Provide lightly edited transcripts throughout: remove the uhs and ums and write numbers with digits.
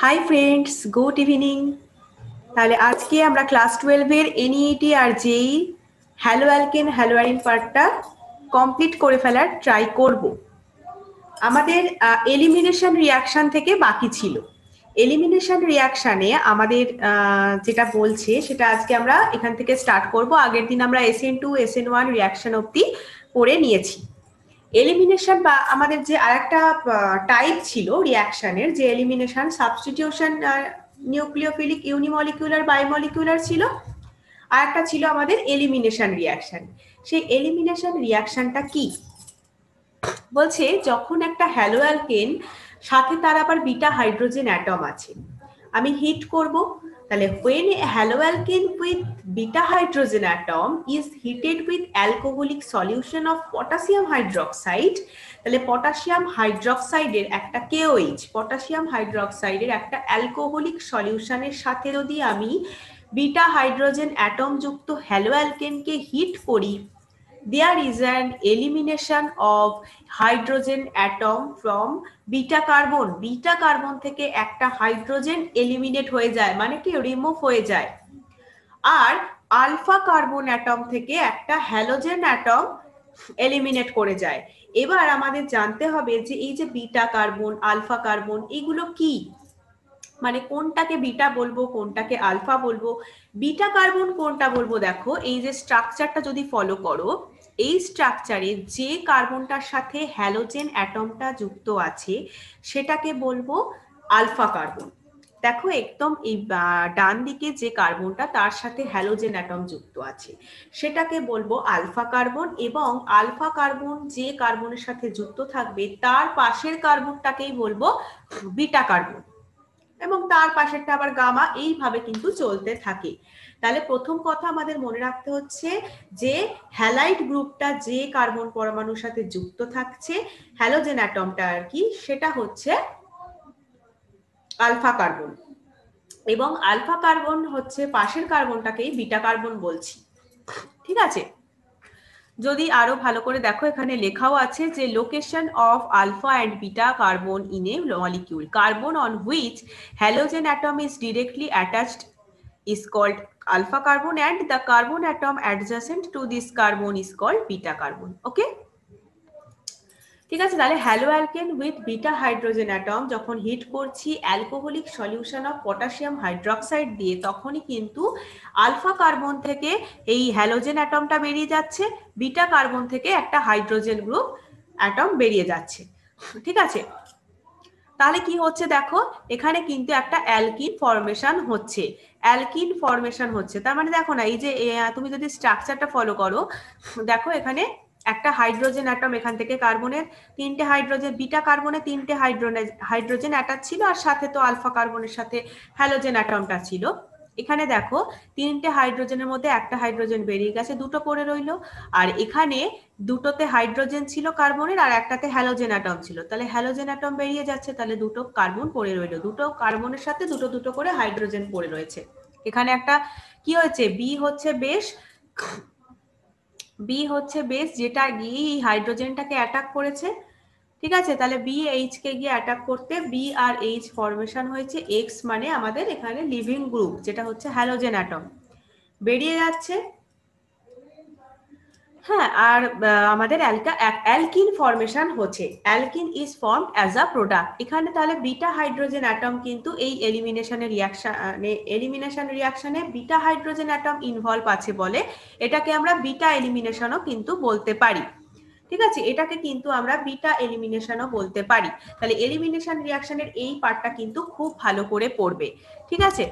Hi friends, good evening. তাহলে আজকে আমরা ক্লাস 12-এর এনইইটি আর জেই হ্যালো অ্যালকেন হ্যালো অ্যারিন পার্টটা কমপ্লিট করে ফেলার ট্রাই করব। আমাদের এলিমিনেশন রিয়াকশন থেকে বাকি ছিল। এলিমিনেশন রিয়াকশানে আমাদের যেটা বলছে সেটা আজকে আমরা এখান থেকে স্টার্ট করব। আগের দিন আমরা SN2 SN1 রিয়াকশন অবধি পড়ে নিয়েছি। এলিমিনেশন বা আমাদের যে আরেকটা টাইপ ছিল রিয়াকশনের, যে এলিমিনেশন সাবস্টিটিউশন নিউক্লিওফিলিক ইউনিমলিকুলার বায়োমলিকুলার ছিল, আর একটা ছিল আমাদের এলিমিনেশন রিয়াকশন। সেই এলিমিনেশন রিয়াকশনটা কি বলছে, যখন একটা হ্যালো অ্যালকেন সাথে তার আবার বিটা হাইড্রোজেন অ্যাটম আছে, আমি হিট করব। তাহলে when a haloalkane with beta hydrogen atom is heated with alcoholic solution of potassium hydroxide, তাহলে পটাশিয়াম হাইড্রক্সাইডের একটা KOH, পটাশিয়াম হাইড্রক্সাইডের একটা অ্যালকোহলিক সলিউশনের সাথে যদি আমি বিটা হাইড্রোজেন অ্যাটম যুক্ত হ্যালোঅ্যালকেনকে হিট করি, there is an elimination of hydrogen atom from beta carbon. Beta carbon থেকে একটা হাইড্রোজেন এলিমিনেট হয়ে যায়, মানে কি রিমুভ হয়ে যায়। আর আলফা কার্বন অ্যাটম থেকে একটা হ্যালোজেন অ্যাটম এলিমিনেট করে যায়। এবার আমাদের জানতে হবে যে এই যে বিটা কার্বন, আলফা কার্বন, এগুলো কি, মানে কোনটাকে বিটা বলবো কোনটাকে আলফা বলবো। বিটা কার্বন কোনটা বলবো, দেখো এই যে স্ট্রাকচারটা যদি ফলো করো, এই স্ট্রাকচারে যে কার্বনটার সাথে হ্যালোজেন অ্যাটমটা যুক্ত আছে সেটাকে বলবো আলফা কার্বন। দেখো একদম এই ডান দিকে যে কার্বনটা তার সাথে হ্যালোজেন অ্যাটম যুক্ত আছে সেটাকে বলবো আলফা কার্বন, এবং আলফা কার্বন যে কার্বনের সাথে যুক্ত থাকবে তার পাশের কার্বনটাকেই বলবো বিটা কার্বন, এবং তার পাশেরটা আবার গামা, এইভাবে কিন্তু চলতে থাকে। তাহলে প্রথম কথা আমাদের মনে রাখতে হচ্ছে যে হ্যালাইড গ্রুপটা যে কার্বন পরমাণুর সাথে যুক্ত থাকছে, হ্যালোজেন অ্যাটমটা আর কি, সেটা হচ্ছে আলফা কার্বন, এবং আলফা কার্বন হচ্ছে পাশের কার্বনটাকেই বিটা কার্বন বলছি। ঠিক আছে, যদি আরো ভালো করে দেখো এখানে লেখাও আছে যে location of alpha and beta carbon in a molecule, carbon on which halogen atom is directly attached is called alpha carbon and the carbon atom adjacent to this carbon is called beta carbon. Okay, ঠিক আছে। তাহলে hello alkane with beta hydrogen atom যখন hit করছি alcoholic solution of potassium hydroxide দিয়ে, তখনই কিন্তু alpha carbon থেকে এই হ্যালোজেন অ্যাটমটা বেরিয়ে যাচ্ছে, বিটা কার্বন থেকে একটা হাইড্রোজেন গ্রুপ অ্যাটম বেরিয়ে যাচ্ছে। ঠিক আছে, তাহলে কি হচ্ছে দেখো, এখানে কিন্তু একটা অ্যালকিন ফরমেশন হচ্ছে, অ্যালকিন ফরমেশন হচ্ছে। তার মানে দেখো না, এই যে তুমি যদি স্ট্রাকচারটা ফলো করো, দেখো এখানে একটা হাইড্রোজেন অ্যাটম, এখান থেকে কার্বনের তিনটে হাইড্রোজেন, বিটা কার্বনে তিনটে হাইড্রোজেন অ্যাটাচ ছিল, আর সাথে তো আলফা কার্বনের সাথে হ্যালোজেন অ্যাটমটা ছিল। এখানে দেখো তিনটে হাইড্রোজেনের মধ্যে একটা হাইড্রোজেন বেরিয়ে গেছে, দুটো পড়ে রইলো। আর এখানে দুটোতে হাইড্রোজেন ছিল কার্বনের, আর একটাতে হ্যালোজেন অ্যাটম ছিল, তাহলে হ্যালোজেন অ্যাটম বেরিয়ে যাচ্ছে, তাহলে দুটো কার্বন পড়ে রইলো, দুটো কার্বনের সাথে দুটো দুটো করে হাইড্রোজেন পড়ে রয়েছে। এখানে একটা কি হয়েছে, বি হচ্ছে বেশ, যেটা গিয়ে এই হাইড্রোজেনটাকে অ্যাটাক করেছে। ঠিক আছে, তাহলে বি এইচ কে গিয়ে অ্যাটাক করতে বি আর এইচ ফরমেশন হয়েছে, এক্স মানে আমাদের এখানে লিভিং গ্রুপ, যেটা হচ্ছে হ্যালোজেন অ্যাটম বেরিয়ে যাচ্ছে। হ্যাঁ, আর আমাদের অ্যালকিন ফরমেশন হচ্ছে, alkene is formed as a product. এখানে তাহলে বিটা হাইড্রোজেন অ্যাটম কিন্তু এই এলিমিনেশন রিয়াকশনে বিটা হাইড্রোজেন অ্যাটম ইনভলভ আছে বলে এটাকে আমরা বিটা এলিমিনেশনও কিন্তু বলতে পারি। ঠিক আছে, এটাকে কিন্তু আমরা বিটা এলিমিনেশনও বলতে পারি। তাহলে এলিমিনেশন রিয়াকশনের এই পার্টটা কিন্তু খুব ভালো করে পড়বে। ঠিক আছে,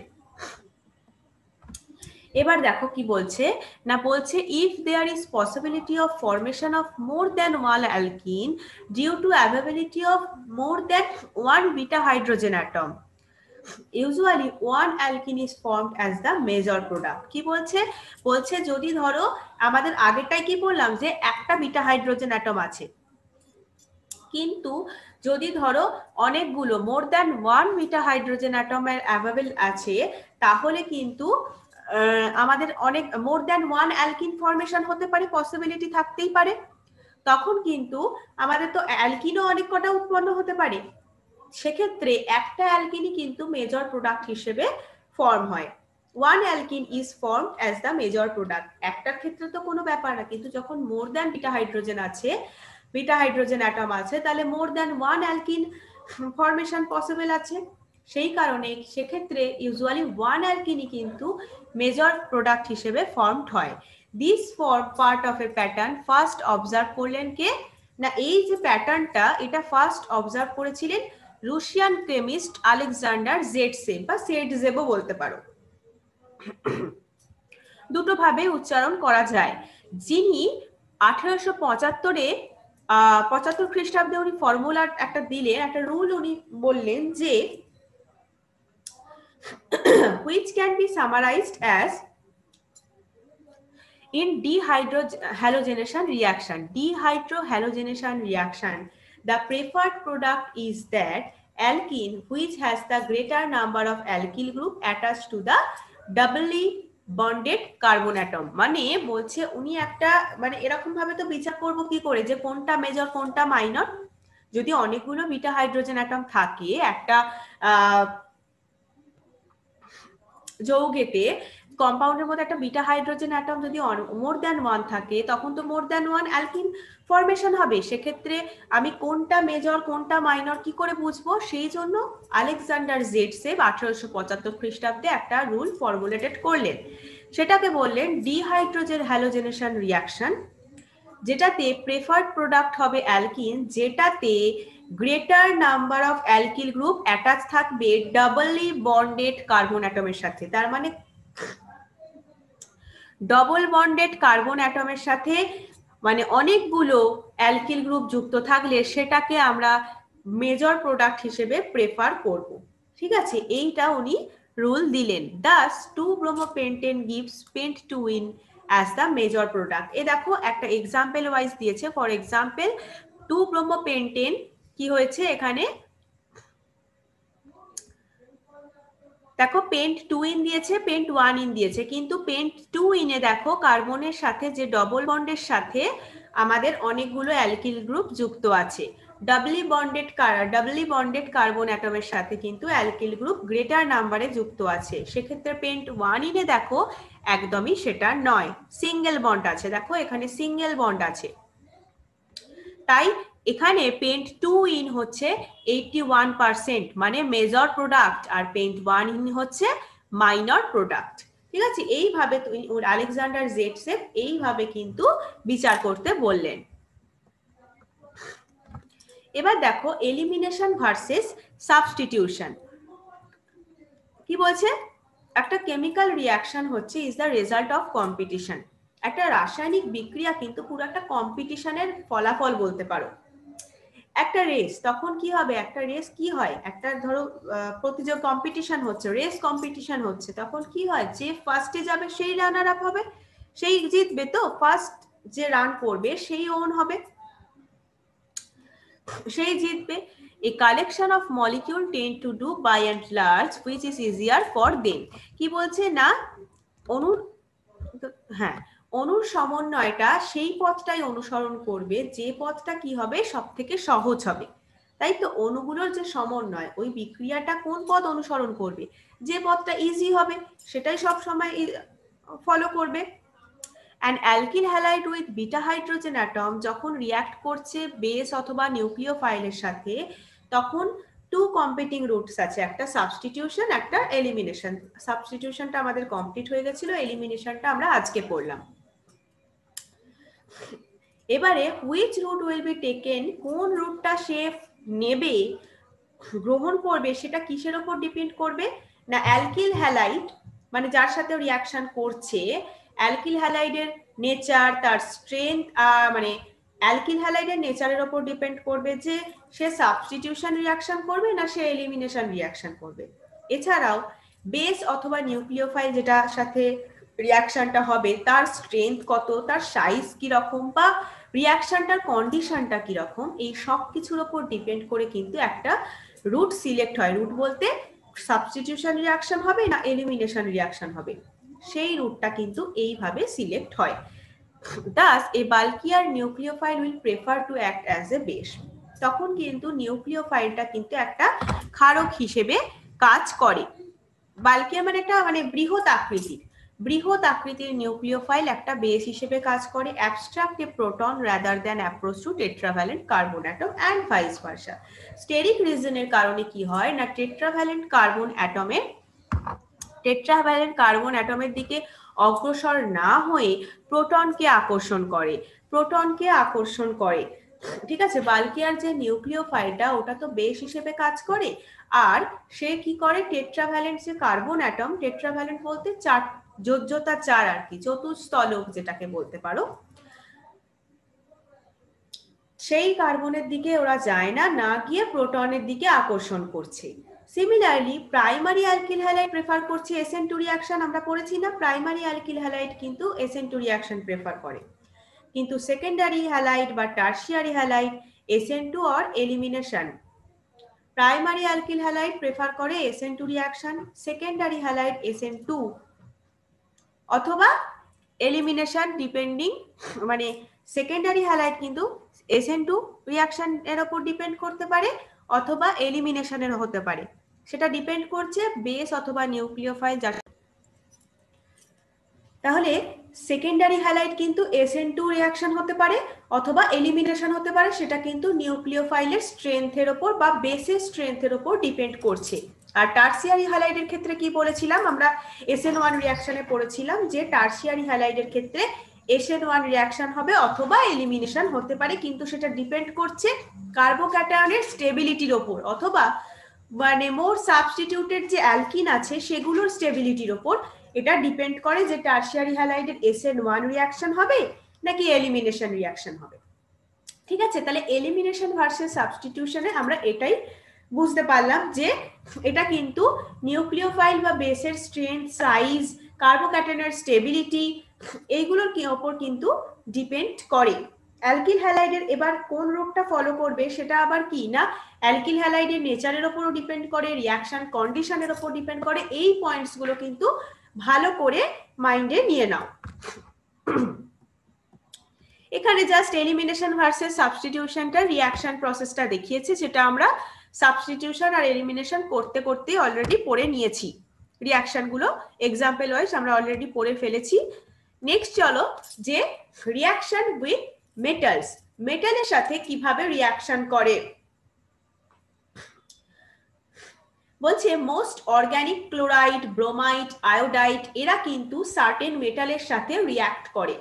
এবার দেখো কি বলছে না, বলছে if there is possibility of formation of more than one alkene due to availability of more than one beta hydrogen atom, usually one alkene is formed as the major product. কি বলছে, বলছে যদি ধরো আমাদের আগেরটাই কি বললাম যে একটা বিটা হাইড্রোজেন অ্যাটম আছে, কিন্তু যদি ধরো অনেকগুলো more than one beta hydrogen অ্যাটমের অ্যাভেলেবল আছে, তাহলে কিন্তু আমাদের অনেক more than one alkene formation হতে পারে, পসিবিলিটি থাকতেই পারে। তখন কিন্তু আমাদের তো অ্যালকিনও অনেক কটা উৎপন্ন হতে পারে, সেক্ষেত্রে একটা অ্যালকিনই কিন্তু মেজর প্রোডাক্ট হিসেবে ফর্ম হয়। One alkene is formed as the major product. একটার ক্ষেত্রে তো কোনো ব্যাপার না, কিন্তু যখন মোর দ্যান বিটা হাইড্রোজেন আছে, বিটা হাইড্রোজেন অ্যাটম আছে, তাহলে মোর than one alkyne formation possible আছে। সেই কারণে সেক্ষেত্রে ইউজুয়ালি ওয়ান অ্যালকিনই কিন্তু মেজর প্রোডাক্ট হিসেবে ফর্মড হয়। This form part of A pattern first observe করলেন কে? না, এই যে প্যাটার্নটা এটা ফার্স্ট অবজার্ভ করেছিলেন রুশিয়ান কেমিস্ট আলেকজান্ডার জেডসেভ বা সেডজেভও বলতে পারো, দুটো ভাবে উচ্চারণ করা যায়, যিনি 1875-এ 75 খ্রিস্টাব্দে উনি ফর্মুলা একটা দিলেন, একটা রুল উনি বললেন যে which can be summarized as in dehydrogenation reaction the preferred product is that alkene which has the greater number of alkyl group attached to the doubly bonded carbon atom। মানে বলছে উনি একটা মানে এরকম ভাবে তো বিচার করব কি করে যে কোনটা মেজর কোনটা মাইনর। যদি অনেকগুলো বিটা হাইড্রোজেন অ্যাটম থাকে একটা যৌগেতে, কম্পাউন্ডের মধ্যে একটা বিটা হাইড্রোজেন অ্যাটম যদি মোর দ্যান ওয়ান থাকে তখন তো মোর দ্যান ওয়ান অ্যালকিন ফরমেশন হবে। সেক্ষেত্রে আমি কোনটা মেজর কোনটা মাইনর কি করে বুঝবো? সেই জন্য আলেকজান্ডার জেডসেভ 1875 খ্রিস্টাব্দে একটা রুল ফর্মুলেটেড করলেন, সেটাকে বললেন ডিহাইড্রোজেন হ্যালোজেনেশন রিয়াকশন, যেটাতে প্রেফার্ড প্রোডাক্ট হবে অ্যালকিন, যেটাতে greater number of alkyl group attach থাকবে ডাবলি বন্ডেড কার্বন অ্যাটমের সাথে। তার মানে ডবল বন্ডেড কার্বন অ্যাটমের সাথে মানে অনেকগুলো অ্যালকিল গ্রুপ যুক্ত থাকলে সেটাকে আমরা মেজর প্রোডাক্ট হিসেবে প্রেফার করব। ঠিক আছে, এইটা উনি রুল দিলেন। Das 2-bromopentane gives pent2-ene as the major product। এ দেখো একটা এক্সাম্পল ওয়াইজ দিয়েছে। ফর এক্সাম্পল 2-bromopentane কি হয়েছে এখানে, দেখো pent2-ene দিয়েছে, pent1-ene দিয়েছে, কিন্তু pent2-ene দেখো কার্বনের সাথে যে ডবল বন্ডের সাথে আমাদের অনেকগুলো অ্যালকিল গ্রুপ যুক্ত আছে। ডাবলি বন্ডেড কার্বন অ্যাটমের সাথে কিন্তু অ্যালকিল গ্রুপ গ্রেটার নাম্বারে যুক্ত আছে। সেক্ষেত্রে pent1-ene দেখো একদমই সেটা নয়, সিঙ্গেল বন্ড আছে। দেখো এখানে সিঙ্গেল বন্ড আছে, তাই এখানে pent2-ene হচ্ছে 81% মানে মেজর প্রোডাক্ট, আর pent1-ene হচ্ছে মাইনর প্রোডাক্ট। ঠিক আছে, এইভাবে আলেকজান্ডার জেডসেভ এইভাবে কিন্তু বিচার করতে বললেন। এবার দেখো এলিমিনেশন ভার্সেস সাবস্টিটিউশন কি বলছে। একটা কেমিক্যাল রিয়াকশন হচ্ছে is the result of competition. একটা রাসায়নিক বিক্রিয়া কিন্তু পুরো একটা কম্পিটিশনের ফলাফল বলতে পারো। একটা রেস, তখন কি হবে, একটা রেস কি হয়, একটা ধরো প্রতিযোগ কম্পিটিশন হচ্ছে, রেস কম্পিটিশন হচ্ছে, তখন কি হয়, যে ফার্স্টে যাবে সেই রানার আপ হবে, সেই জিতবে। তো ফার্স্ট যে রান করবে সেই ওন হবে, সেই জিতবে। A collection of molecule tend to do by and large which is easier for them। কি বলছে না, অনুর সমন্বয়টা সেই পথটাই অনুসরণ করবে যে পথটা কি হবে সব থেকে সহজ হবে। তাই তো অণুগুলোর যে সমন্বয়, ওই বিক্রিয়াটা কোন পথ অনুসরণ করবে, যে পথটা ইজি হবে সেটাই সব সময় ফলো করবে। An alkyl halide with beta hydrogen atom যখন রিঅ্যাক্ট করছে বেস অথবা নিউক্লিওফাইলের সাথে, তখন টু কম্পিটিং রুটস আছে, একটা সাবস্টিটিউশন একটা এলিমিনেশন। সাবস্টিটিউশনটা আমাদের কমপ্লিট হয়ে গেছিল, এলিমিনেশনটা আমরা আজকে পড়লাম। এবারে which route will be taken, কোন রুটটা সে নেবে গ্রহণ করবে সেটা কিসের উপর ডিপেন্ড করবে না, অ্যালকিল হ্যালাইড মানে যার সাথে রিঅ্যাকশন করছে, অ্যালকিল হ্যালাইডের নেচার, তার স্ট্রেংথ, মানে অ্যালকিল হ্যালাইডের নেচারের উপর ডিপেন্ড করবে যে সে সাবস্টিটিউশন রিঅ্যাকশন করবে না সে এলিমিনেশন রিঅ্যাকশন করবে। এছাড়াও বেস অথবা নিউক্লিওফাইল যেটার সাথে রিঅ্যাকশনটা হবে তার স্ট্রেংথ কত, তার সাইজ কিরকম, বা রিঅ্যাকশনটার কন্ডিশনটা কিরকম, এই সব কিছুর উপর ডিপেন্ড করে কিন্তু একটা রুট সিলেক্ট হয়। রুট বলতে সাবস্টিটিউশন রিঅ্যাকশন হবে না এলিমিনেশন রিঅ্যাকশন হবে, সেই রুটটা কিন্তু এইভাবে সিলেক্ট হয়। Thus, a bulkier nucleophile will prefer to act as a base। তখন কিন্তু নিউক্লিওফাইলটা কিন্তু একটা ক্ষারক হিসেবে কাজ করে। বাল্কিয়া মানে একটা মানে বৃহৎ আকৃতির নিউক্লিওফাইল একটা বেস হিসেবে কাজ করে, abstract a proton rather than approach to tetravalent carbon atom and vice versa. Steric রিজনের কারণে কি হয় না, টেট্রাভ্যালেন্ট কার্বন অ্যাটমের দিকে অগ্রসর না হয়ে প্রোটনকে আকর্ষণ করে। ঠিক আছে, বাল্কিয়ার যে নিউক্লিওফাইলটা ওটা তো বেস হিসেবে কাজ করে, আর সে কি করে টেট্রাভ্যালেন্ট যে কার্বন অ্যাটম, টেট্রাভ্যালেন্ট বলতে যোজ্যতা 4 আর কি, চতুস্তলক যেটাকে বলতে পারো, সেই কার্বনের দিকে ওরা যায় না গিয়ে প্রোটনের দিকে আকর্ষণ করছে। Similarly primary alkyl halide prefer করছে SN2 রিঅ্যাকশন, আমরা পড়েছি না, প্রাইমারি অ্যালকিল হ্যালাইড কিন্তু SN2 রিঅ্যাকশন প্রেফার করে, কিন্তু সেকেন্ডারি হ্যালাইড বা tertiary halide SN2 or elimination. Primary alkyl halide prefer করে SN2 reaction, secondary halide SN2 অথবা এলিমিনেশন, ডিপেন্ডিং মানে সেকেন্ডারি হ্যালাইড কিন্তু SN2 রিঅ্যাকশন এর উপর ডিপেন্ড করতে পারে অথবা এলিমিনেশনের হতে পারে, সেটা ডিপেন্ড করছে বেস অথবা নিউক্লিওফাইল। তাহলে সেকেন্ডারি হ্যালাইড কিন্তু SN2 রিঅ্যাকশন হতে পারে অথবা এলিমিনেশন হতে পারে, সেটা কিন্তু নিউক্লিওফাইলের স্ট্রেংথের উপর বা বেসের স্ট্রেংথের উপর ডিপেন্ড করছে। আর টারশিয়ারি হ্যালাইডের ক্ষেত্রে কি বলেছিলাম আমরা, SN1 রিঅ্যাকশনে পড়েছিলাম যে টারশিয়ারি হ্যালাইডের ক্ষেত্রে SN1 রিঅ্যাকশন হবে অথবা এলিমিনেশন হতে পারে, কিন্তু সেটা ডিপেন্ড করছে কার্বোক্যাটায়নের স্টেবিলিটির উপর অথবা মানে মোর সাবস্টিটিউটেড যে অ্যালকিন আছে সেগুলোর স্টেবিলিটির উপর এটা ডিপেন্ড করে যে টারশিয়ারি হ্যালাইডের SN1 রিঅ্যাকশন হবে নাকি এলিমিনেশন রিঅ্যাকশন হবে। ঠিক আছে, তাহলে এলিমিনেশন ভার্সেস সাবস্টিটিউশনে আমরা এটাই বুঝতে পারলাম যে এটা কিন্তু নিউক্লিওফাইল বা বেসের স্ট্রেংথ, সাইজ, কার্বোক্যাটায়নের স্টেবিলিটি এইগুলোর ওপর কিন্তু ডিপেন্ড করে। অ্যালকিল হ্যালাইডের এবার কোন রূপটা ফলো করবে সেটা আবার কি না, অ্যালকিল হ্যালাইডের নেচারের উপরও ডিপেন্ড করে, রিঅ্যাকশন কন্ডিশনের উপর ডিপেন্ড করে। এই পয়েন্টস গুলো কিন্তু ভালো করে মাইন্ডে নিয়ে নাও। এখানে জাস্ট এলিমিনেশন ভার্সেস সাবস্টিটিউশনটা রিঅ্যাকশন প্রসেসটা দেখিয়েছে, যেটা আমরা সাবস্টিটিউশন আর এলিমিনেশন করতে করতে অলরেডি পড়ে নিয়েছি। রিঅ্যাকশন গুলো এক্সাম্পল ওয়াইজ আমরা অলরেডি পড়ে ফেলেছি। নেক্সট চলো যে রিঅ্যাকশন উইথ মেটালস, মেটালের সাথে কিভাবে রিঅ্যাকশন করে। বলছে most organic chloride, bromide, iodide এরা কিন্তু সার্টেন মেটালের সাথে রিঅ্যাক্ট করে,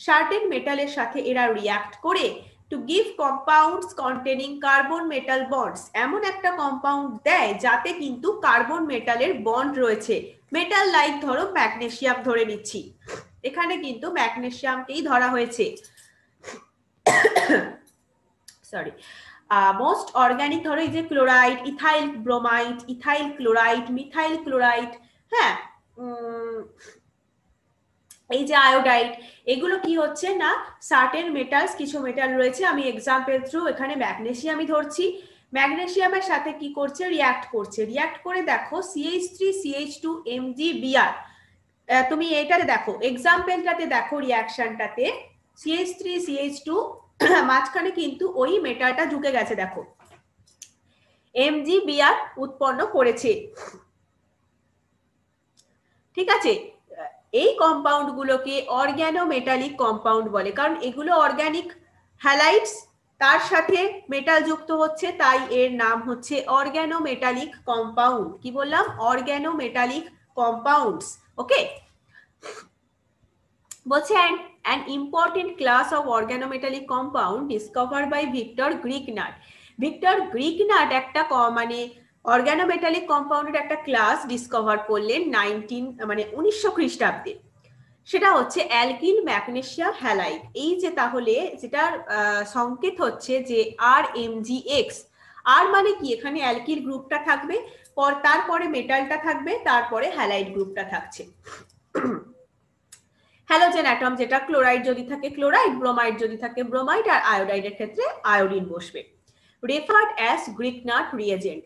সার্টেন মেটালের সাথে এরা রিঅ্যাক্ট করে to give compounds containing carbon metal bonds, এমন একটা কম্পাউন্ড দেয় যাতে কিন্তু কার্বন মেটালের বন্ড রয়েছে। মেটাল লাইক ধরো ম্যাগনেসিয়াম ধরে নিচ্ছি, এখানে কিন্তু ম্যাগনেসিয়ামকেই ধরা হয়েছে। সরি, মোস্ট অর্গানিক ধরো এই যে chloride, ethyl bromide, ethyl chloride, methyl chloride, হ্যাঁ এই যে আয়োডাইড, এগুলো কি হচ্ছে না সার্টেন মেটালস, কিছু মেটাল রয়েছে, আমি এক্সাম্পল থ্রু এখানে ম্যাগনেসিয়ামই ধরছি, ম্যাগনেসিয়ামের সাথে কি করছে রিঅ্যাক্ট করছে, রিঅ্যাক্ট করে দেখো CH3CH2 MgBr, তুমি এইটাতে দেখো এক্সাম্পলটাতে দেখো রিঅ্যাকশনটাতে CH3CH2 মাঝখানে কিন্তু ওই মেটালটা ঢুকে গেছে, দেখো MgBr উৎপন্ন করেছে। ঠিক আছে, এই কম্পাউন্ড গুলোকে অর্গানোমেটালিক কম্পাউন্ড বলে, কারণ এগুলো অর্গানিক হ্যালাইডস তার সাথে মেটাল যুক্ত হচ্ছে, তাই এর নাম হচ্ছে অর্গানোমেটালিক কম্পাউন্ড। কি বললাম, অর্গানোমেটালিক কম্পাউন্ডস। ওকে, বলছে an important class of organometallic compound discovered by Victor Grignard. Victor Grignard একটা মানে অর্গানোমেটালিক কম্পাউন্ডের একটা ক্লাস ডিসকভার করলেন 1900 খ্রিস্টাব্দে, সেটা হচ্ছে অ্যালকিল ম্যাগনেসিয়াম হ্যালাইড। এই যে তাহলে যেটার সংকেত হচ্ছে যে RMgX, আর মানে কি এখানে অ্যালকিল গ্রুপটা থাকবে, তারপরে মেটালটা থাকবে, তারপরে হ্যালাইড গ্রুপটা থাকছে। হ্যালোজেন অ্যাটম যেটা, ক্লোরাইড যদি থাকে ক্লোরাইড, ব্রোমাইড যদি থাকে ব্রোমাইড, আর আয়োডাইডের ক্ষেত্রে আয়োডিন বসবে। Referred as Grignard reagent.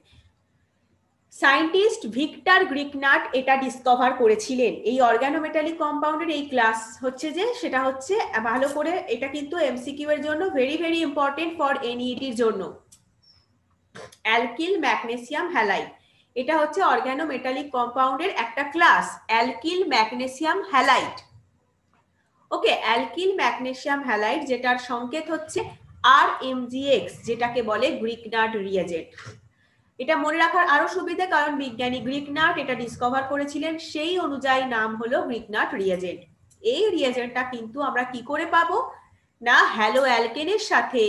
Scientist Victor Grignard এটা ডিসকভার করেছিলেন। এই অর্গানোমেটালিক কম্পাউন্ডের এই ক্লাস হচ্ছে যে সেটা হচ্ছে ভালো করে, এটা কিন্তু MCQ এর জন্য very very important for NEET এর জন্য। অ্যালকিল ম্যাগনেসিয়াম হ্যালাইড, এটা হচ্ছে অর্গানোমেটালিক কম্পাউন্ডের একটা ক্লাস, অ্যালকিল ম্যাগনেসিয়াম হ্যালাইড। ওকে, অ্যালকিল ম্যাগনেসিয়াম হ্যালাইড যেটার সংকেত হচ্ছে RMgX, যেটাকে বলে গ্রিকনার্ড রিয়েজেন্ট। এটা মনে রাখার আরো সুবিধা, কারণ বিজ্ঞানী গ্রিকনার্ড এটা ডিসকভার করেছিলেন, সেই অনুযায়ী নাম হলো গ্রিকনার্ড রিয়েজেন্ট। এই রিয়েজেন্টটা কিন্তু আমরা কি করে পাবো না, হ্যালো অ্যালকেনের সাথে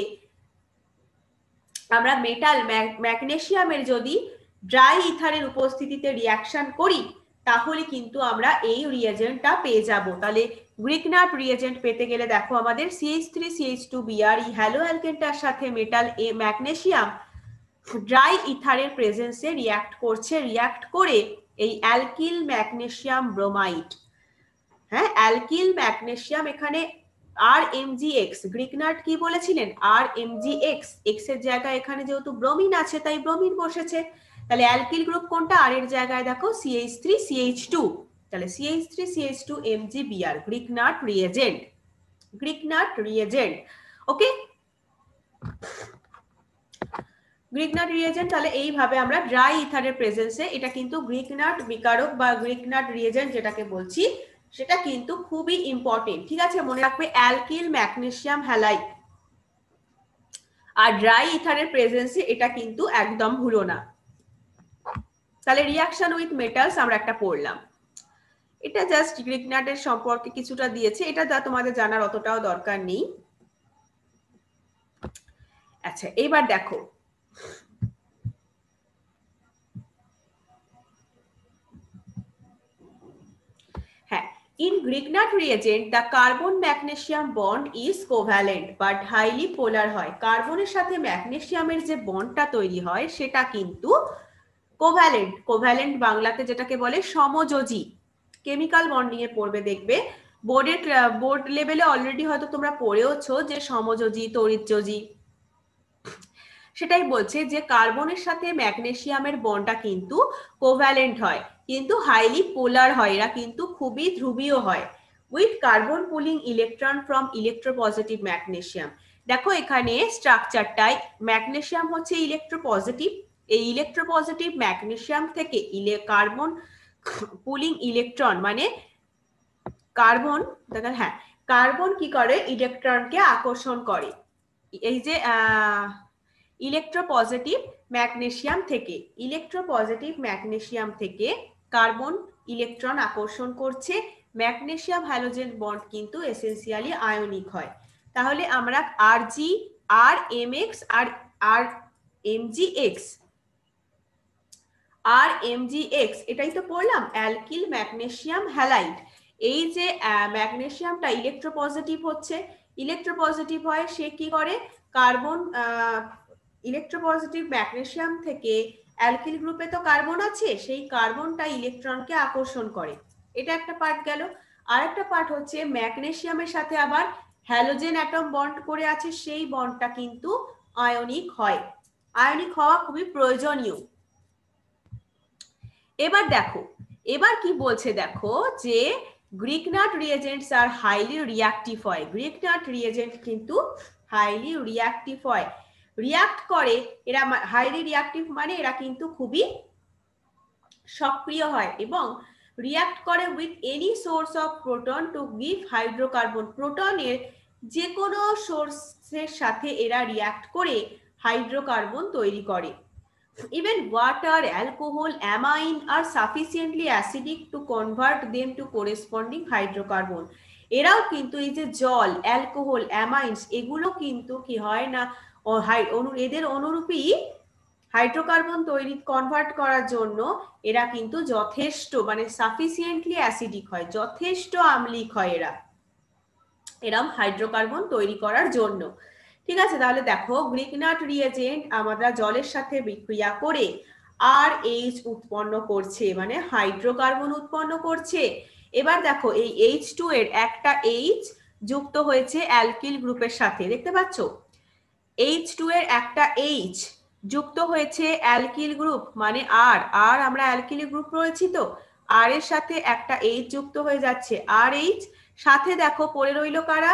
আমরা মেটাল ম্যাগনেসিয়ামের যদি ড্রাই ইথারের উপস্থিতিতে রিয়াকশন করি তাহলে কিন্তু আমরা এই রিয়েজেন্টটা পেয়ে যাব। তাহলে গ্রিকনার্ড রিয়েজেন্ট পেতে গেলে দেখো আমাদের CH3CH2Br এই হ্যালো অ্যালকেনটার সাথে মেটাল ম্যাগনেসিয়াম ড্রাই ইথারের প্রেজেন্সে রিয়াক্ট করছে, রিয়াক্ট করে এই অ্যালকিল ম্যাগনেসিয়াম ব্রোমাইড, হ্যাঁ অ্যালকিল ম্যাগনেসিয়াম এখানে RMgX, গ্রিকনার্ড কি বলেছিলেন RMgX, এক্স এর জায়গায় এখানে যেহেতু ব্রোমিন আছে তাই ব্রোমিন বসেছে, তাহলে অ্যালকিল গ্রুপ কোনটা, আর এর জায়গায় দেখো CH3CH2, তাহলে CH3CH2MgBr গ্রিকনার্ড রিয়েজেন্ট, গ্রিকনার্ড রিয়েজেন্ট। ওকে, গ্রিকনার্ড রিয়েজেন্ট, তাহলে এইভাবে আমরা ড্রাই ইথারের প্রেজেন্সে, এটা কিন্তু গ্রিকনার্ড বিকারক বা গ্রিকনার্ড রিয়েজেন্ট যেটাকে বলছি সেটা কিন্তু খুবই ইম্পর্টেন্ট, ঠিক আছে মনে রাখবে, অ্যালকিল ম্যাগনেসিয়াম হ্যালাইড আর ড্রাই ইথারের প্রেজেন্সে এটা কিন্তু একদম ভুলো না। তাহলে রিয়াকশন উইথ মেটালস আমরা একটা পড়লাম, এটা জাস্ট গ্রিকনার্ডের সম্পর্কে কিছুটা দিয়েছে, এটা যা তোমাদের জানার অতটাও দরকার নেই। আচ্ছা এবার দেখো হ্যাঁ, in Grignard reagent the carbon magnesium bond is covalent but highly polar হয়, কার্বনের সাথে ম্যাগনেসিয়ামের যে বন্ডটা তৈরি হয় সেটা কিন্তু কোভ্যালেন্ট, কোভ্যালেন্ট বাংলাতে যেটাকে বলে সমযোজী, কেমিক্যাল বন্ডিং এ পড়বে দেখবে, বোর্ড লেভেলে অলরেডি হয়তো তোমরা পড়েওছো যে সমযোজী তড়িৎযোজী, সেটাই বলছে যে কার্বনের সাথে ম্যাগনেসিয়ামের বন্ডটা কিন্তু কোভ্যালেন্ট হয় কিন্তু হাইলি পোলার হয়, এরা কিন্তু খুবই ধ্রুবীয় হয়, with carbon pulling electron from electropositive magnesium. দেখো এখানে স্ট্রাকচারটাই, ম্যাগনেসিয়াম হচ্ছে ইলেকট্রোপজিটিভ, এই ইলেকট্রোপজিটিভ ম্যাগনেসিয়াম থেকে কার্বন পুলিং ইলেকট্রন মানে কার্বন, দেখেন হ্যাঁ কার্বন কি করে ইলেকট্রনকে আকর্ষণ করে, এই যে ইলেকট্রোপজিটিভ ম্যাগনেসিয়াম থেকে, ইলেকট্রোপজিটিভ ম্যাগনেসিয়াম থেকে কার্বন ইলেকট্রন আকর্ষণ করছে, ম্যাগনেসিয়াম হ্যালোজেন বন্ড কিন্তু এসেনশিয়ালি আয়নিক হয়। তাহলে আমরা Rg RMX আর RMgX, RMgX এটাই তো পড়লাম অ্যালকিল ম্যাগনেসিয়াম হ্যালাইড, এই যে ম্যাগনেসিয়ামটা ইলেকট্রোপজিটিভ হচ্ছে, ইলেকট্রোপজিটিভ হয় সে কি করে কার্বন, ইলেকট্রোপজিটিভ ম্যাগনেসিয়াম থেকে অ্যালকিল গ্রুপে তো কার্বন আছে, সেই কার্বনটা ইলেকট্রনকে আকর্ষণ করে, এটা একটা পার্ট গেল। আর একটা পার্ট হচ্ছে ম্যাগনেসিয়ামের সাথে আবার হ্যালোজেন অ্যাটম বন্ড করে আছে, সেই বন্ডটা কিন্তু আয়নিক হয়, আয়নিক হওয়া খুবই প্রয়োজনীয়। এবার দেখো এবার কি বলছে, দেখো যে গ্রিকনার্ড রিয়েজেন্টস আর হাইলি রিঅ্যাক্টিভ হয়, গ্রিকনার্ড রিয়েজেন্ট কিন্তু হাইলি রিঅ্যাক্টিভ হয়, রিঅ্যাক্ট করে এরা, হাইলি রিঅ্যাক্টিভ মানে এরা কিন্তু খুবই সক্রিয় হয় এবং রিঅ্যাক্ট করে with any source of proton to give hydrocarbon, প্রোটনের যে কোনো সোর্সের সাথে এরা রিঅ্যাক্ট করে হাইড্রোকার্বন তৈরি করে। Even water, alcohol, amine are sufficiently acidic to convert them to corresponding hydrocarbon. এরাও কিন্তু এই যে জল, অ্যালকোহল, অ্যামাইন্স এগুলো কিন্তু কি হয় না এদের অনুরূপী হাইড্রোকার্বন তৈরি কনভার্ট করার জন্য এরা কিন্তু যথেষ্ট মানে সাফিসিয়েন্টলি অ্যাসিডিক হয়, যথেষ্ট আম্লিক হয় এরা, এরম হাইড্রোকার্বন তৈরি করার জন্য। ঠিক আছে, তাহলে দেখো গ্রিকনার্ড রিয়েজেন্ট আমরা জলের সাথে বিক্রিয়া করে RH উৎপন্ন করছে মানে হাইড্রোকার্বন উৎপন্ন করছে। এবার দেখো এই H2 এর একটা H যুক্ত হয়েছে অ্যালকিল গ্রুপের সাথে, দেখতে পাচ্ছ H2 এর একটা H যুক্ত হয়েছে অ্যালকিল গ্রুপ মানে আর আমরা অ্যালকিল গ্রুপ রয়েছি তো আর এর সাথে একটা H যুক্ত হয়ে যাচ্ছে RH, সাথে দেখো পড়ে রইল কারা,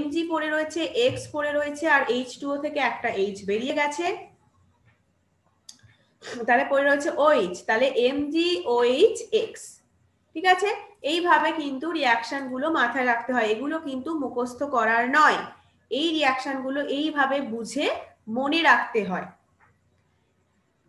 Mg পড়ে রয়েছে, X পড়ে রয়েছে আর H2O থেকে একটা H বেরিয়ে গেছে, তাহলে পড়ে রয়েছে OH, তাহলে MgOH(X). ঠিক আছে, এইভাবে কিন্তু রিয়াকশন গুলো মাথায় রাখতে হয়, এগুলো কিন্তু মুখস্থ করার নয়, এই রিয়াকশন গুলো এইভাবে বুঝে মনে রাখতে হয়।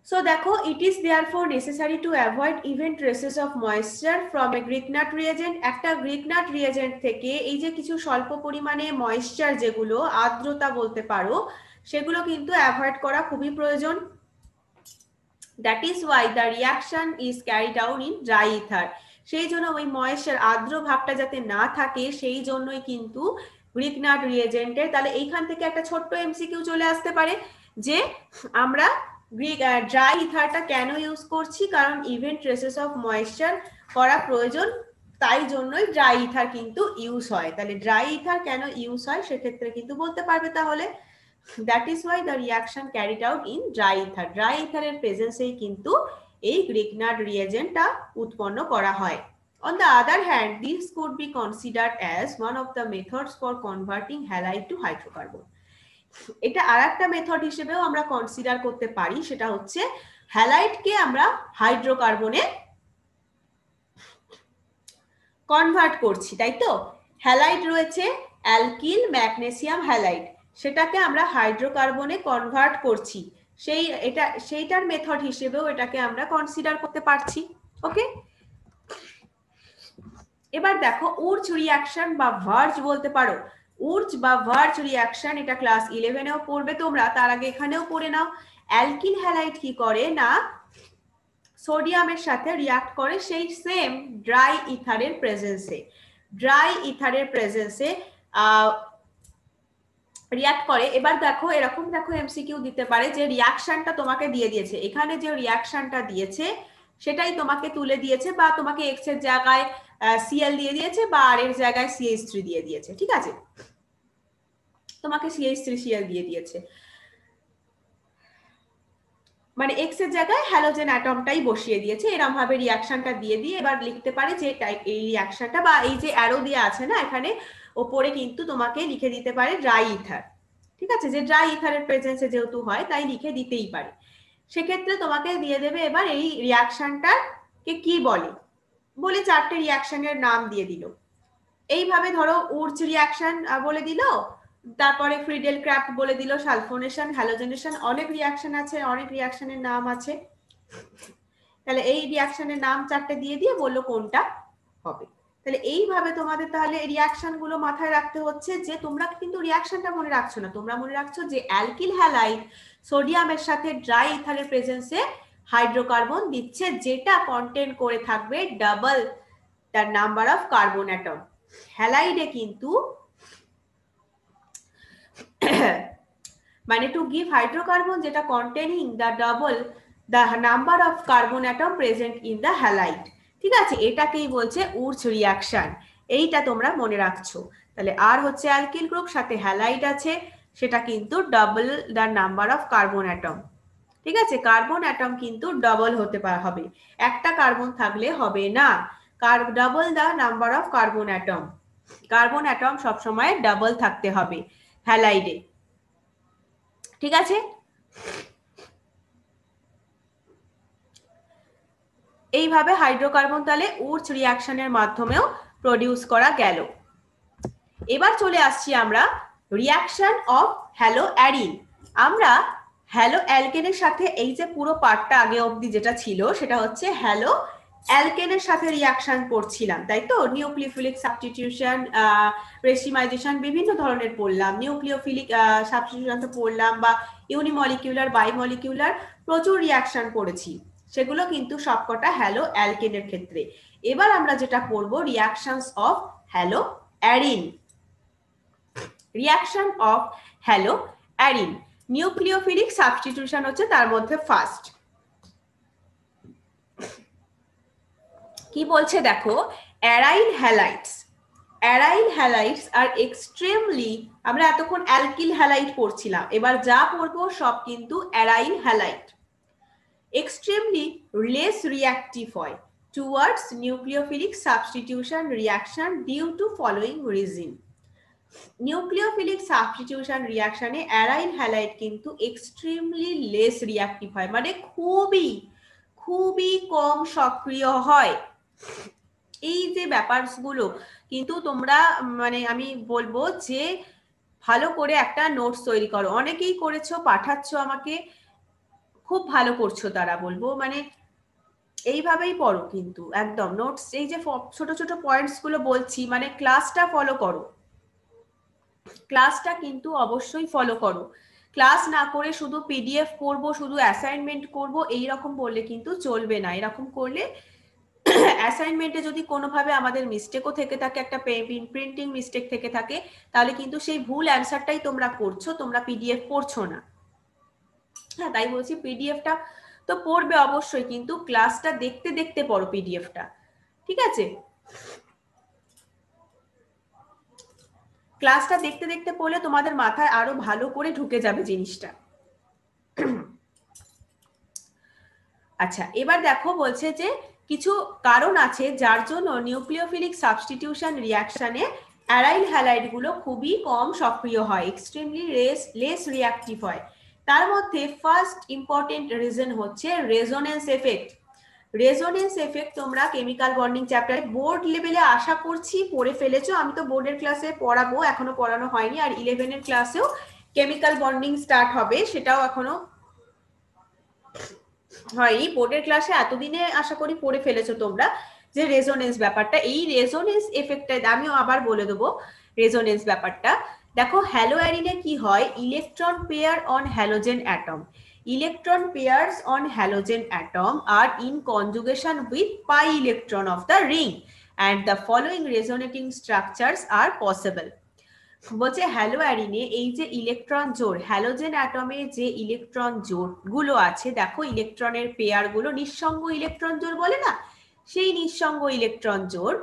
So দেখো, it is therefore necessary to avoid even traces of moisture from a Grignard reagent. একটা Grignard reagent থেকে এই যে কিছু স্বল্প পরিমাণে ময়েশ্চার, যেগুলো আর্দ্রতা বলতে পারো, সেগুলো কিন্তু অ্যাভয়েড করা খুবই প্রয়োজন। That is why the reaction is carried out in dry ether. সেই জন্য ওই ময়েশ্চার, আর্দ্র ভাবটা যাতে না থাকে, সেই জন্যই কিন্তু গ্রিগনার্ড রিয়েজেন্টের। তাহলে এইখান থেকে একটা ছোট্ট এমসিকিউ চলে আসতে পারে যে আমরা ড্রাই ইথারটা কেন ইউজ করছি, কারণ ইভেন ট্রেসেস অফ ময়েশ্চার করা প্রয়োজন, তাই জন্যই ড্রাই ইথার কিন্তু ইউজ হয়। তাহলে ড্রাই ইথার কেন ইউজ হয় সেক্ষেত্রে কিন্তু বলতে পারবে তাহলে। That is why the reaction carried out in dry ether. Dry ether এর প্রেজেন্সেই কিন্তু এই গ্রিগনার্ড রিয়েজেন্টটা উৎপন্ন করা হয়। On the other hand, this could be considered as one of the methods for converting halide to hydrocarbon. এটা আরেকটা method হিসেবেও আমরা কনসিডার করতে পারি, সেটা হচ্ছে হ্যালাইডকে আমরা হাইড্রোকার্বনে কনভার্ট করছি, তাই তো? হ্যালাইড রয়েছে অ্যালকিল ম্যাগনেসিয়াম হ্যালাইড, সেটাকে আমরা হাইড্রোকার্বনে কনভার্ট করছি, সেইটার মেথড হিসেবেও এটাকে আমরা কনসিডার করতে পারছি। ওকে, এবার দেখো উর্জ রিয়াকশন বা ভার্জ বলতে পারো। উর্জ বা ভার্জ রিয়াকশন, এটা ক্লাস 11এও পড়বে তোমরা, তার আগে এখানেও পড়ে নাও। অ্যালকিল হ্যালাইড কি করে না, সোডিয়ামের সাথে রিয়াক্ট করে সেই সেম ড্রাই ইথারের প্রেজেন্সে, ড্রাই ইথারের প্রেজেন্সে রিয়াক্ট করে। এবার দেখো, এরকম দেখো এমসিকিউ দিতে পারে যে রিয়াকশনটা তোমাকে দিয়ে দিয়েছে, এখানে যে রিয়াকশনটা দিয়েছে সেটাই তোমাকে তুলে দিয়েছে, বা তোমাকে এক্স এর জায়গায় Cl দিয়ে দিয়েছে, বা আর এর জায়গায় CH3 দিয়ে দিয়েছে। ঠিক আছে, তোমাকে CH3Cl দিয়ে দিয়েছে, মানে এক্স এর জায়গায় হ্যালোজেন অ্যাটমটাই বসিয়ে দিয়েছে, এরকম ভাবে রিয়াকশনটা দিয়ে দিয়ে এবার লিখতে পারে যে এই রিয়াকশনটা, বা এই যে অ্যারো দিয়ে আছে না এখানে ওপরে, কিন্তু তোমাকে লিখে দিতে পারে ড্রাই ইথার। ঠিক আছে, যে ড্রাই ইথারের প্রেজেন্সে যেহেতু হয় তাই লিখে দিতেই পারে। সেক্ষেত্রে তোমাকে দিয়ে দেবে এবার এই রিয়াকশনটাকে কি বলে, বলে চারটে রিয়াকশনের নাম দিয়ে দিল। এইভাবে ধরো উর্জ রিয়াকশন বলে দিল, তারপরে ফ্রিডেল ক্রাফট বলে দিল সালফোনেশন, হ্যালোজেনেশন, অনেক রিয়াকশন আছে, অনেক রিয়াকশনের নাম আছে। তাহলে এই রিয়াকশনের নাম চারটে দিয়ে দিয়ে বললো কোনটা হবে। তাহলে এইভাবে তোমাদের তাহলে রিয়াকশন গুলো মাথায় রাখতে হচ্ছে, যে তোমরা কিন্তু রিয়াকশনটা মনে রাখছো না, তোমরা মনে রাখছো যে অ্যালকিল হ্যালাইড সোডিয়ামের সাথে ড্রাই ইথারের প্রেজেন্সে হাইড্রোকার্বন দিচ্ছে, যেটা কন্টেন করে থাকবে double the number of carbon atom. হ্যালাইডে কিন্তু মানে টু গিভ হাইড্রোকার্বন যেটা containing the double the number of carbon atom present in the halide. ঠিক আছে, এটাকেই বলছে উর্জ রিয়াকশন, এইটা তোমরা মনে রাখছো। তাহলে আর হচ্ছে অ্যালকিল গ্রুপ, সাথে হ্যালাইড আছে, সেটা কিন্তু double the number of carbon atom. ঠিক আছে, কার্বন অ্যাটম কিন্তু ডাবল হতে হবে, একটা কার্বন থাকলে হবে না, double the number of carbon atom, carbon atom সবসময় ডাবল থাকতে হবে হ্যালাইডে। ঠিক আছে, এইভাবে হাইড্রোকার্বন তাহলে উর্জ রিয়াকশনের মাধ্যমেও প্রডিউস করা গেল। এবার চলে আসছি আমরা রিয়াকশন অফ হ্যালো অ্যারিন। আমরা হ্যালো অ্যালকেনের সাথে এই যে পুরো পার্টটা আগে অবধি যেটা ছিল সেটা হচ্ছে হ্যালো অ্যালকেনের সাথে রিয়াকশন পড়ছিলাম, তাই তো? নিউক্লিওফিলিক সাবস্টিটিউশন, রেসিমাইজেশন, বিভিন্ন ধরনের পড়লাম, নিউক্লিওফিলিক সাবস্টিটিউশন তো পড়লাম, বা ইউনিমলিকিউলার, বাইমলিকিউলার, প্রচুর রিয়াকশন পড়েছি, সেগুলো কিন্তু সবকটা হ্যালো অ্যালকেনের ক্ষেত্রে। এবার আমরা যেটা পড়বো reactions of hello arene. Reaction of hello arene, nucleophilic substitution হচ্ছে তার মধ্যে ফার্স্ট। কি বলছে দেখো, অ্যারাইল হ্যালাইডস, অ্যারাইল হ্যালাইডস আর এক্সট্রিমলি, আমরা এতক্ষণ অ্যালকিল হ্যালাইড পড়ছিলাম, এবার যা পড়বো সব কিন্তু aryl halide, extremely less reactive হয় towards nucleophilic substitution reaction due to following reason. Nucleophilic substitution রিঅ্যাকশনে অ্যারাইল হ্যালাইড কিন্তু এক্সট্রিমলি লেস রিঅ্যাক্টিভ হয়, মানে খুবই খুবই কম সক্রিয় হয়। এই যে ব্যাপারগুলো কিন্তু তোমরা মানে আমি বলবো যে ভালো করে একটা নোটস তৈরি করো। অনেকেই করেছো, পাঠাচ্ছ আমাকে, খুব ভালো করছো তারা, বলবো মানে এইভাবেই পড়ো কিন্তু একদম নোটস, এই যে ছোট ছোট পয়েন্টস গুলো বলছি মানে ক্লাসটা ফলো করো, ক্লাসটা কিন্তু অবশ্যই ফলো করো। ক্লাস না করে শুধু পিডিএফ করব, শুধু অ্যাসাইনমেন্ট করব এইরকম বললে কিন্তু চলবে না। এরকম করলে অ্যাসাইনমেন্টে যদি কোনোভাবে আমাদের মিস্টেকও থেকে থাকে, একটা প্রিন্টিং মিস্টেক থেকে থাকে, তাহলে কিন্তু সেই ভুল অ্যান্সারটাই তোমরা করছো, তোমরা পিডিএফ পড়ছো না। হ্যাঁ, তাই বলছি পিডিএফটা তো পড়বে অবশ্যই, কিন্তু ক্লাসটা দেখতে দেখতে পড়ো পিডিএফটা, ঠিক আছে? ক্লাসটা দেখতে দেখতে পড়লে তোমাদের মাথায় আরো ভালো করে ঢুকে যাবে জিনিসটা। আচ্ছা, এবার দেখো বলছে যে কিছু কারণ আছে যার জন্য নিউক্লিওফিলিক সাবস্টিটিউশন রিঅ্যাকশনে অ্যারাইল হ্যালাইড গুলো খুবই কম সক্রিয় হয়, এক্সট্রিমলি লেস রিঅ্যাক্টিভ হয়। তার মধ্যে ফার্স্ট ইম্পর্টেন্ট রিজন হচ্ছে রেজোনেন্স এফেক্ট। রেজোনেন্স এফেক্ট তোমরা কেমিক্যাল বন্ডিং চ্যাপ্টারে বোর্ড লেভেলে আশা করছি পড়ে ফেলেছো। আমি তো বোর্ডের ক্লাসে পড়াবো, এখনো পড়ানো হয়নি, আর 11-এর ক্লাসেও কেমিক্যাল বন্ডিং স্টার্ট হবে, সেটাও এখনো হয়নি। বোর্ডের ক্লাসে এতদিনে আশা করি পড়ে ফেলেছো তোমরা যে রেজোনেন্স ব্যাপারটা। এই রেজোনেন্স এফেক্টটা আমিও আবার বলে দেবো রেজোনেন্স ব্যাপারটা। দেখো হ্যালোয়ারিনে কি হয়, electron pair on halogen atom, electron pairs on halogen atom are in conjugation with pi electron of the ring and the following resonating structures are possible. বলছে হ্যালোয়ারিনে এই যে ইলেকট্রন জোড়, হ্যালোজেন অ্যাটমে যে ইলেকট্রন জোড় গুলো আছে, দেখো ইলেকট্রনের পেয়ার গুলো নিঃসঙ্গ ইলেকট্রন জোড় বলে না, সেই নিঃসঙ্গ ইলেকট্রন জোড়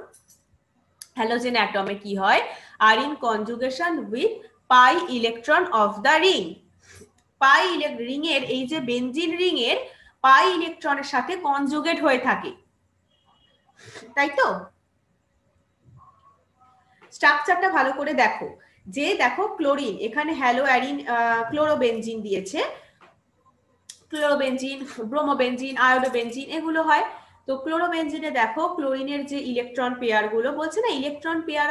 হ্যালোজেন অ্যাটমে কি হয়, আর in conjugation with pi electron of the ring. Pi ring এর এই যে বেনজিন রিং এর পাই ইলেকট্রনের সাথে কনজুগেট হয়ে থাকে, তাই তো? স্ট্রাকচারটা ভালো করে দেখো, যে দেখো ক্লোরিন, এখানে হ্যালোয়ারিন ক্লোরোবেনজিন দিয়েছে, ক্লোরোবেনজিন, ব্রোমোবেনজিন, আয়োডোবেনজিন এগুলো হয়। তো ক্লোরোবেনজিনে দেখো ক্লোরিনের যে ইলেকট্রন পেয়ার গুলো বলছে না, electron pair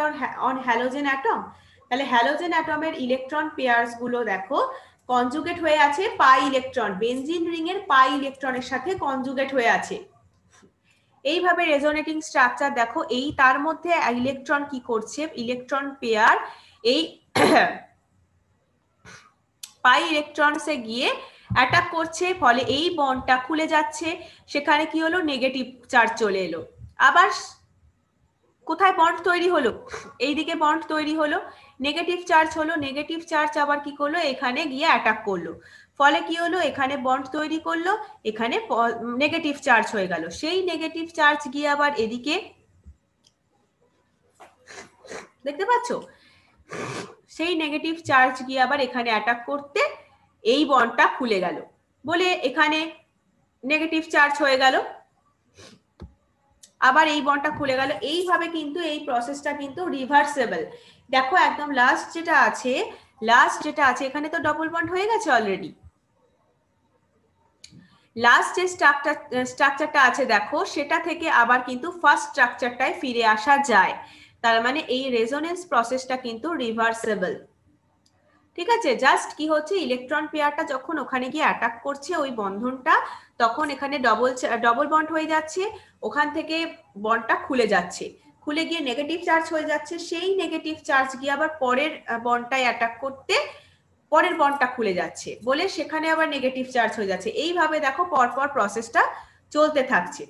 on halogen atom, তাহলে হ্যালোজেন অ্যাটমের ইলেকট্রন পেয়ারস গুলো দেখো কনজুগেট হয়ে আছে পাই ইলেকট্রন, বেনজিন রিং এর পাই ইলেকট্রনের সাথে কনজুগেট হয়ে আছে। এইভাবে রেজোনেটিং স্ট্রাকচার দেখো, এই তার মধ্যে ইলেকট্রন কি করছে, ইলেকট্রন পেয়ার এই পাই ইলেকট্রনসে গিয়ে অ্যাটাক করছে, ফলে এই বন্ডটা খুলে যাচ্ছে, সেখানে কি হলো, নেগেটিভ চার্জ চলে এলো। আবার কোথায় বন্ড তৈরি হলো, এইদিকে বন্ড তৈরি হলো, নেগেটিভ চার্জ হলো, নেগেটিভ চার্জ আবার কি করলো, এখানে গিয়ে অ্যাটাক করলো, ফলে কি হলো, এখানে বন্ড তৈরি করলো, এখানে নেগেটিভ চার্জ হয়ে গেল, সেই নেগেটিভ চার্জ গিয়ে আবার এদিকে, দেখতে পাচ্ছ, সেই নেগেটিভ চার্জ গিয়ে আবার এখানে অ্যাটাক করতে এই বন্ডটা খুলে গেল, বলে এখানে নেগেটিভ চার্জ হয়ে গেল, আবার এই বন্ডটা খুলে গেল। এইভাবে কিন্তু এই প্রসেসটা কিন্তু রিভার্সেবল। দেখো একদম লাস্ট যেটা আছে এখানে তো ডবল বন্ড হয়ে গেছে অলরেডি, লাস্ট যে স্ট্রাকচারটা আছে দেখো, সেটা থেকে আবার কিন্তু ফার্স্ট স্ট্রাকচারটায় ফিরে আসা যায়, তার মানে এই রেজোনেন্স প্রসেসটা কিন্তু রিভার্সেবল, ঠিক আছে? জাস্ট কি হচ্ছে, ইলেকট্রন পেয়ারটা যখন ওখানে গিয়ে অ্যাটাক করছে ওই বন্ধনটা, তখন এখানে ডবল বন্ড হয়ে যাচ্ছে, ওখান থেকে বন্ডটা খুলে যাচ্ছে, খুলে গিয়ে নেগেটিভ চার্জ হয়ে যাচ্ছে, সেই নেগেটিভ চার্জ গিয়ে আবার পরের বন্ডটায় অ্যাটাক করতে পরের বন্ডটা খুলে যাচ্ছে, বলে সেখানে আবার নেগেটিভ চার্জ হয়ে যাচ্ছে। এইভাবে দেখো পরপর প্রসেসটা চলতে থাকছে।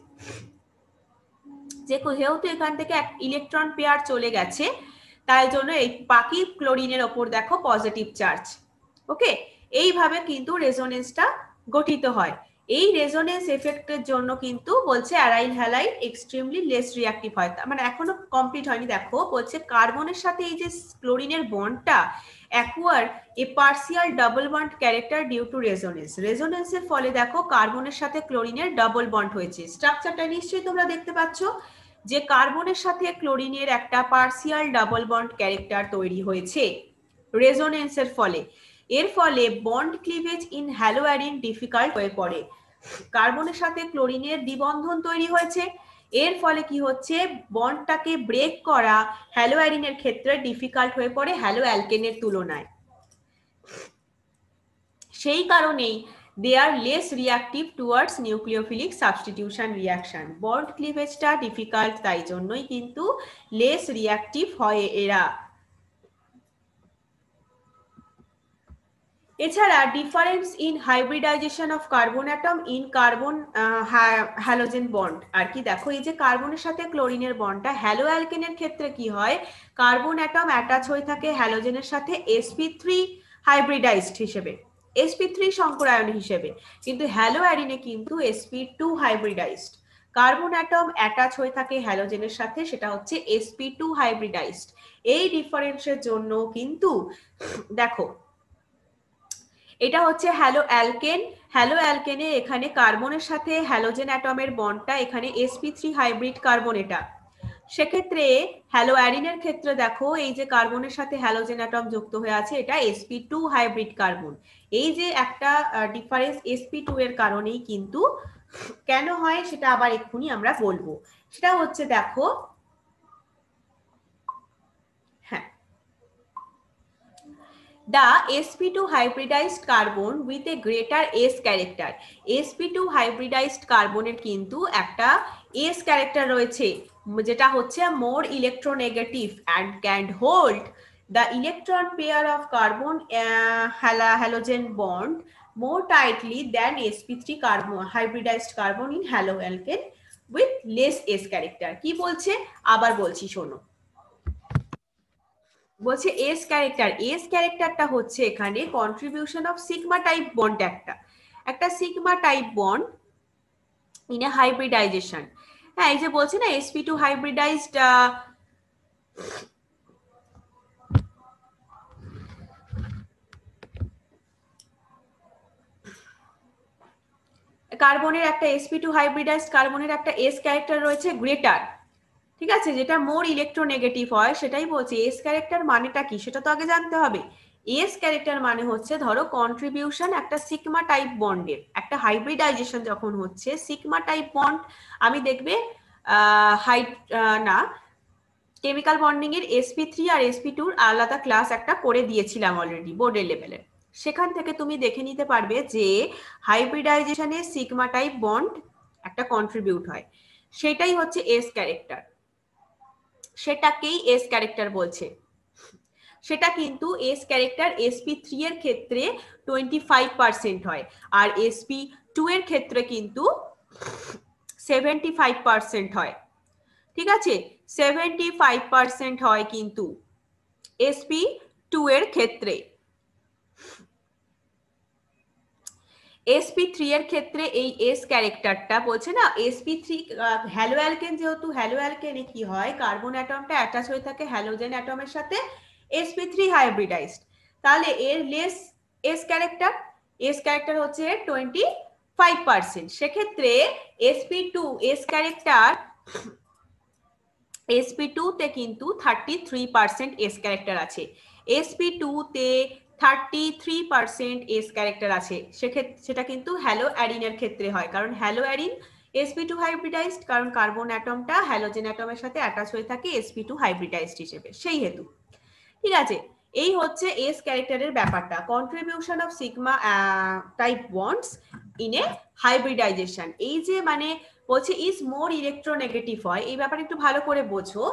যেহেতু এখান থেকে এক ইলেকট্রন পেয়ার চলে গেছে, তাই জন্য এই বাকি ক্লোরিনের ওপর দেখো পজিটিভ চার্জ। ওকে, এইভাবে কিন্তু রেজোনেন্সটা গঠিত হয়। এই রেজোনেন্স এফেক্টের জন্য কিন্তু বলছে aryl halide extremely less reactive হয়, মানে এখনো কমপ্লিট হয়নি। দেখো বলছে কার্বনের সাথে এই যে ক্লোরিনের বন্ডটা acquire a partial double bond character due to resonance. রেজোনেন্সের ফলে দেখো কার্বনের সাথে ক্লোরিনের ডাবল বন্ড হয়েছে। স্ট্রাকচারটা নিশ্চয়ই তোমরা দেখতে পাচ্ছ, যে কার্বনের সাথে ক্লোরিনের একটা পার্সিয়াল ডাবল বন্ড ক্যারেক্টার তৈরি হয়েছে রেজোনেন্সের ফলে। এর ফলে বন্ড ক্লিভেজ ইন হ্যালোয়ারিন ডিফিকাল্ট হয়ে পড়ে। কার্বনের সাথে ক্লোরিনের দ্বিবন্ধন তৈরি হয়েছে, এর ফলে কি হচ্ছে, বন্ডটাকে ব্রেক করা হ্যালোয়ারিনের ক্ষেত্রে ডিফিকাল্ট হয়ে পড়ে হ্যালো অ্যালকেনের তুলনায়। সেই কারণেই they are less reactive towards nucleophilic substitution reaction. Bond ক্লিভেজটা ডিফিকাল্ট, তাই জন্যই কিন্তু লেস রিঅ্যাক্টিভ হয় এরা। এছাড়া difference in hybridization of carbon atom in carbon halogen bond. আর কি দেখো, এই যে কার্বনের সাথে ক্লোরিনের বন্ডটা, হ্যালো অ্যালকেনের ক্ষেত্রে কি হয়, কার্বন অ্যাটম অ্যাটাচ হয়ে থাকে হ্যালোজেনের সাথে sp3 হাইব্রিডাইজড হিসেবে, sp3 সংকরায়ন হিসেবে, কিন্তু হ্যালো অ্যারিনে কিন্তু sp2 hybridised. Carbon atom attach হয়ে থাকে হ্যালোজেনের সাথে, সেটা হচ্ছে sp2 হাইব্রিডাইজড। এই ডিফারেন্সের জন্য কিন্তু দেখো, এটা হচ্ছে হ্যালো অ্যালকেন, হ্যালো অ্যালকেনে এখানে কার্বনের সাথে হ্যালোজেন অ্যাটমের বন্ডটা এখানে sp3 হাইব্রিড কার্বন এটা। সেক্ষেত্রে হ্যালো অ্যারিনের ক্ষেত্রে দেখো, এই যে কার্বনের সাথে হ্যালোজেন অ্যাটম যুক্ত হয়ে আছে, এটা sp2 হাইব্রিড কার্বন। এই যে একটা ডিফারেন্স sp2 এর কারণেই কিন্তু কেন হয় সেটা আবার এক্ষুনি আমরা বলবো। সেটা হচ্ছে দেখো, হ্যাঁ, the sp2 hybridized carbon with a greater s character, sp2 hybridized কার্বনের কিন্তু একটা s ক্যারেক্টার রয়েছে, যেটা হচ্ছে more electronegative and can hold the electron pair of carbon halogen bond more tightly than sp3 carbon hybridized carbon in haloalkane with less s character। কি বলছে আবার বলছি শোনো, বলছে এস ক্যারেক্টার, এস ক্যারেক্টারটা হচ্ছে এখানে contribution of sigma type bond, একটা sigma type bond in a hybridization. হ্যাঁ, এই যে বলছে না sp2 হাইব্রিডাইজড কার্বনের একটা sp2 হাইব্রিডাইজড কার্বনের একটা এস ক্যারেক্টার রয়েছে গ্রেটার, ঠিক আছে, যেটা মোর ইলেকট্রোনেগেটিভ হয়। সেটাই বলছি এস ক্যারেক্টার মানেটা কি সেটা তো আগে জানতে হবে। এস ক্যারেক্টার মানে হচ্ছে ধরো কন্ট্রিবিউশন একটা সিগমা টাইপ বন্ডের, একটা হাইব্রিডাইজেশন যখন হচ্ছে সিগমা টাইপ বন্ড, আমি দেখবে না কেমিক্যাল বন্ডিং এর sp3 আর sp2 আলাদা ক্লাস একটা করে দিয়েছিলাম অলরেডি বোর্ডের লেভেলের, সেখান থেকে তুমি দেখে নিতে পারবে যে হাইব্রিডাইজেশনে সিগমা টাইপ বন্ড একটা কন্ট্রিবিউট হয়, সেটাই হচ্ছে এস ক্যারেক্টার, সেটাকেই এস ক্যারেক্টার বলছে। সেটা কিন্তু এস ক্যারেক্টার sp3 এর ক্ষেত্রে 25% হয়, আর sp2 এর ক্ষেত্রে কিন্তু 75% হয়, ঠিক আছে, 75% হয় কিন্তু sp2 এর ক্ষেত্রে। sp3 এর ক্ষেত্রে এই s ক্যারেক্টারটা বলছে না, sp3 হ্যালো অ্যালকেন, যেহেতু হ্যালো অ্যালকেনে কি হয়, কার্বন অ্যাটমটা অ্যাটাচ হয়ে থাকে হ্যালোজেন অ্যাটমের সাথে sp3 হাইব্রিডাইজড, তাহলে এর লেস s ক্যারেক্টার হচ্ছে 25%। সেক্ষেত্রে sp2 s ক্যারেক্টার sp2 তে কিন্তু 33% s ক্যারেক্টার আছে, sp2 তে 33% s ক্যারেক্টার আছে, সেটা কিন্তু হ্যালো অ্যারিনের ক্ষেত্রে হয়, কারণ হ্যালো অ্যারিন sp2 হাইব্রিডাইজড, কারণ কার্বন অ্যাটমটা হ্যালোজেন অ্যাটমের সাথে অ্যাটাচ হয়ে থাকে sp2 হাইব্রিডাইজড হিসেবে, সেই হেতু। ঠিক আছে, এই হচ্ছে এস ক্যারেক্টারের ব্যাপারটা, contribution of sigma type bonds in a hybridization. এই যে মানে বলছে ইজ মোর ইলেকট্রোনেগেটিভ হয়, এই ব্যাপারে একটু ভালো করে বোঝো।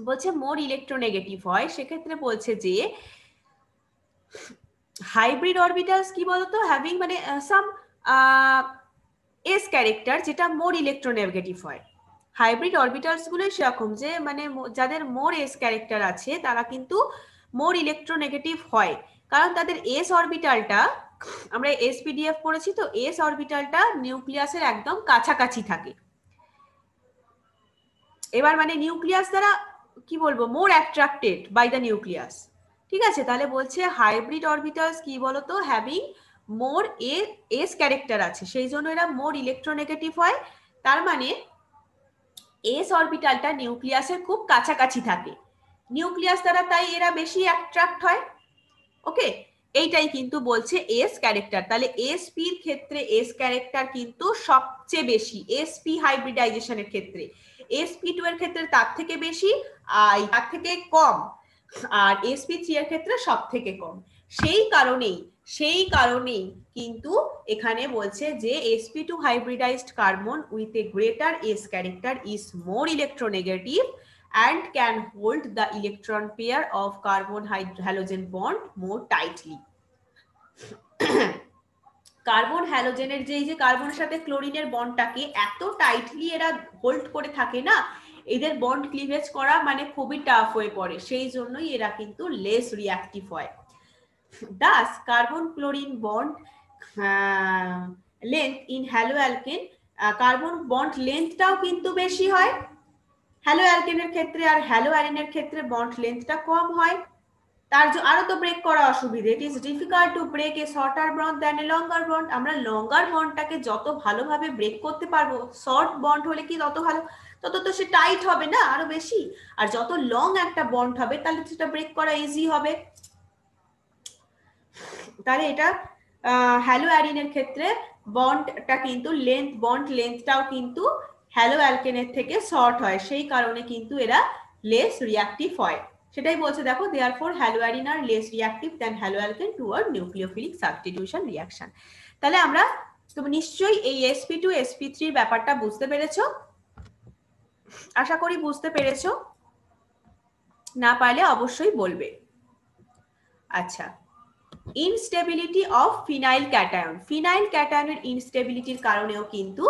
বলছে মোর ইলেকট্রোনেগেটিভ হয়, সেক্ষেত্রে বলছে যে হাইব্রিড অরবিটালস কি বলতো, হ্যাভিং মানে সাম এস ক্যারেক্টার যেটা মোর ইলেকট্রোনেগেটিভ হয়। হাইব্রিড অরবিটালস গুলো সেরকম যে মানে যাদের মোর এস ক্যারেক্টার আছে তারা কিন্তু মোর ইলেকট্রোনেগেটিভ হয়, কারণ তাদের এস অরবিটালটা, আমরা এসপিডিএফ পড়েছি তো, এস অরবিটালটা নিউক্লিয়াসের একদম কাছাকাছি থাকে। এবার মানে নিউক্লিয়াস দ্বারা কি বলবো, মোর অ্যাট্রাক্টেড বাই দ্য নিউক্লিয়াস, ঠিক আছে। তাহলে বলছে হাইব্রিড অরবিটালস কি বলতো, হ্যাভিং মোর এস ক্যারেক্টার আছে, সেই জন্য এরা মোর ইলেকট্রোনেগেটিভ হয়। তার মানে এস অরবিটালটা নিউক্লিয়াসের খুব কাছাকাছি থাকে, নিউক্লিয়াস দ্বারা তাই এরা বেশি অ্যাট্রাক্ট হয়। ওকে, এইটাই কিন্তু বলছে এস ক্যারেক্টার। তাহলে এসপির ক্ষেত্রে এস ক্যারেক্টার কিন্তু সবচেয়ে বেশি, এসপি হাইব্রিডাইজেশনের ক্ষেত্রে। sp2 এর ক্ষেত্রে তার থেকে বেশি, আর তার থেকে কম, আর sp3 এর ক্ষেত্রে সব থেকে কম। সেই কারণেই কিন্তু এখানে বলছে যে sp2 hybridized carbon with a greater s character is more electronegative and can hold the electron pair of carbon halogen bond more tightly. Carbon হ্যালোজেনের যে কার্বনের সাথে ক্লোরিনের বন্ডটাকে এত টাইটলি এরা হোল্ড করে থাকে না, এদের বন্ড ক্লিভেজ করা মানে খুবই টাফ হয়ে পড়ে, সেই জন্যই এরা কিন্তু লেস রিঅ্যাক্টিভ হয়। Thus carbon chlorine bond length in haloalkane, carbon bond লেন্থটাও কিন্তু বেশি হয় হ্যালো অ্যালকেনের ক্ষেত্রে, আর হ্যালো অ্যালিনের ক্ষেত্রে বন্ড লেন্থটা কম হয়। তার আরো তো ব্রেক করা অসুবিধা, it is difficult to break a shorter bond than a longer bond. আমরা লঙ্গার বন্ডটাকে যত ভালোভাবে ব্রেক করতে পারবো, শর্ট বন্ড হলে কি তত ভালো, তত তো সে টাইট হবে না আরো বেশি, আর যত লং একটা বন্ড হবে তাহলে সেটা ব্রেক করা ইজি হবে। তাহলে এটা হ্যালো অ্যারিনের ক্ষেত্রে বন্ডটা কিন্তু বন্ড লেন্থটাও কিন্তু হ্যালো অ্যালকেনের থেকে শর্ট হয়, সেই কারণে কিন্তু এরা লেস রিঅ্যাক্টিভ হয়। সেটাই বলছে দেখো, therefore haloarine are less reactive than haloalkane toward nucleophilic substitution reaction। তাহলে আমরা তুমি নিশ্চয়ই এই sp2 sp3 এর ব্যাপারটা বুঝতে পেরেছো, আশা করি বুঝতে পেরেছো, না পারলে অবশ্যই বলবে। আচ্ছা, instability of phenyl cation, phenyl ক্যাটায়নের ইনস্টেবিলিটির কারণেও কিন্তু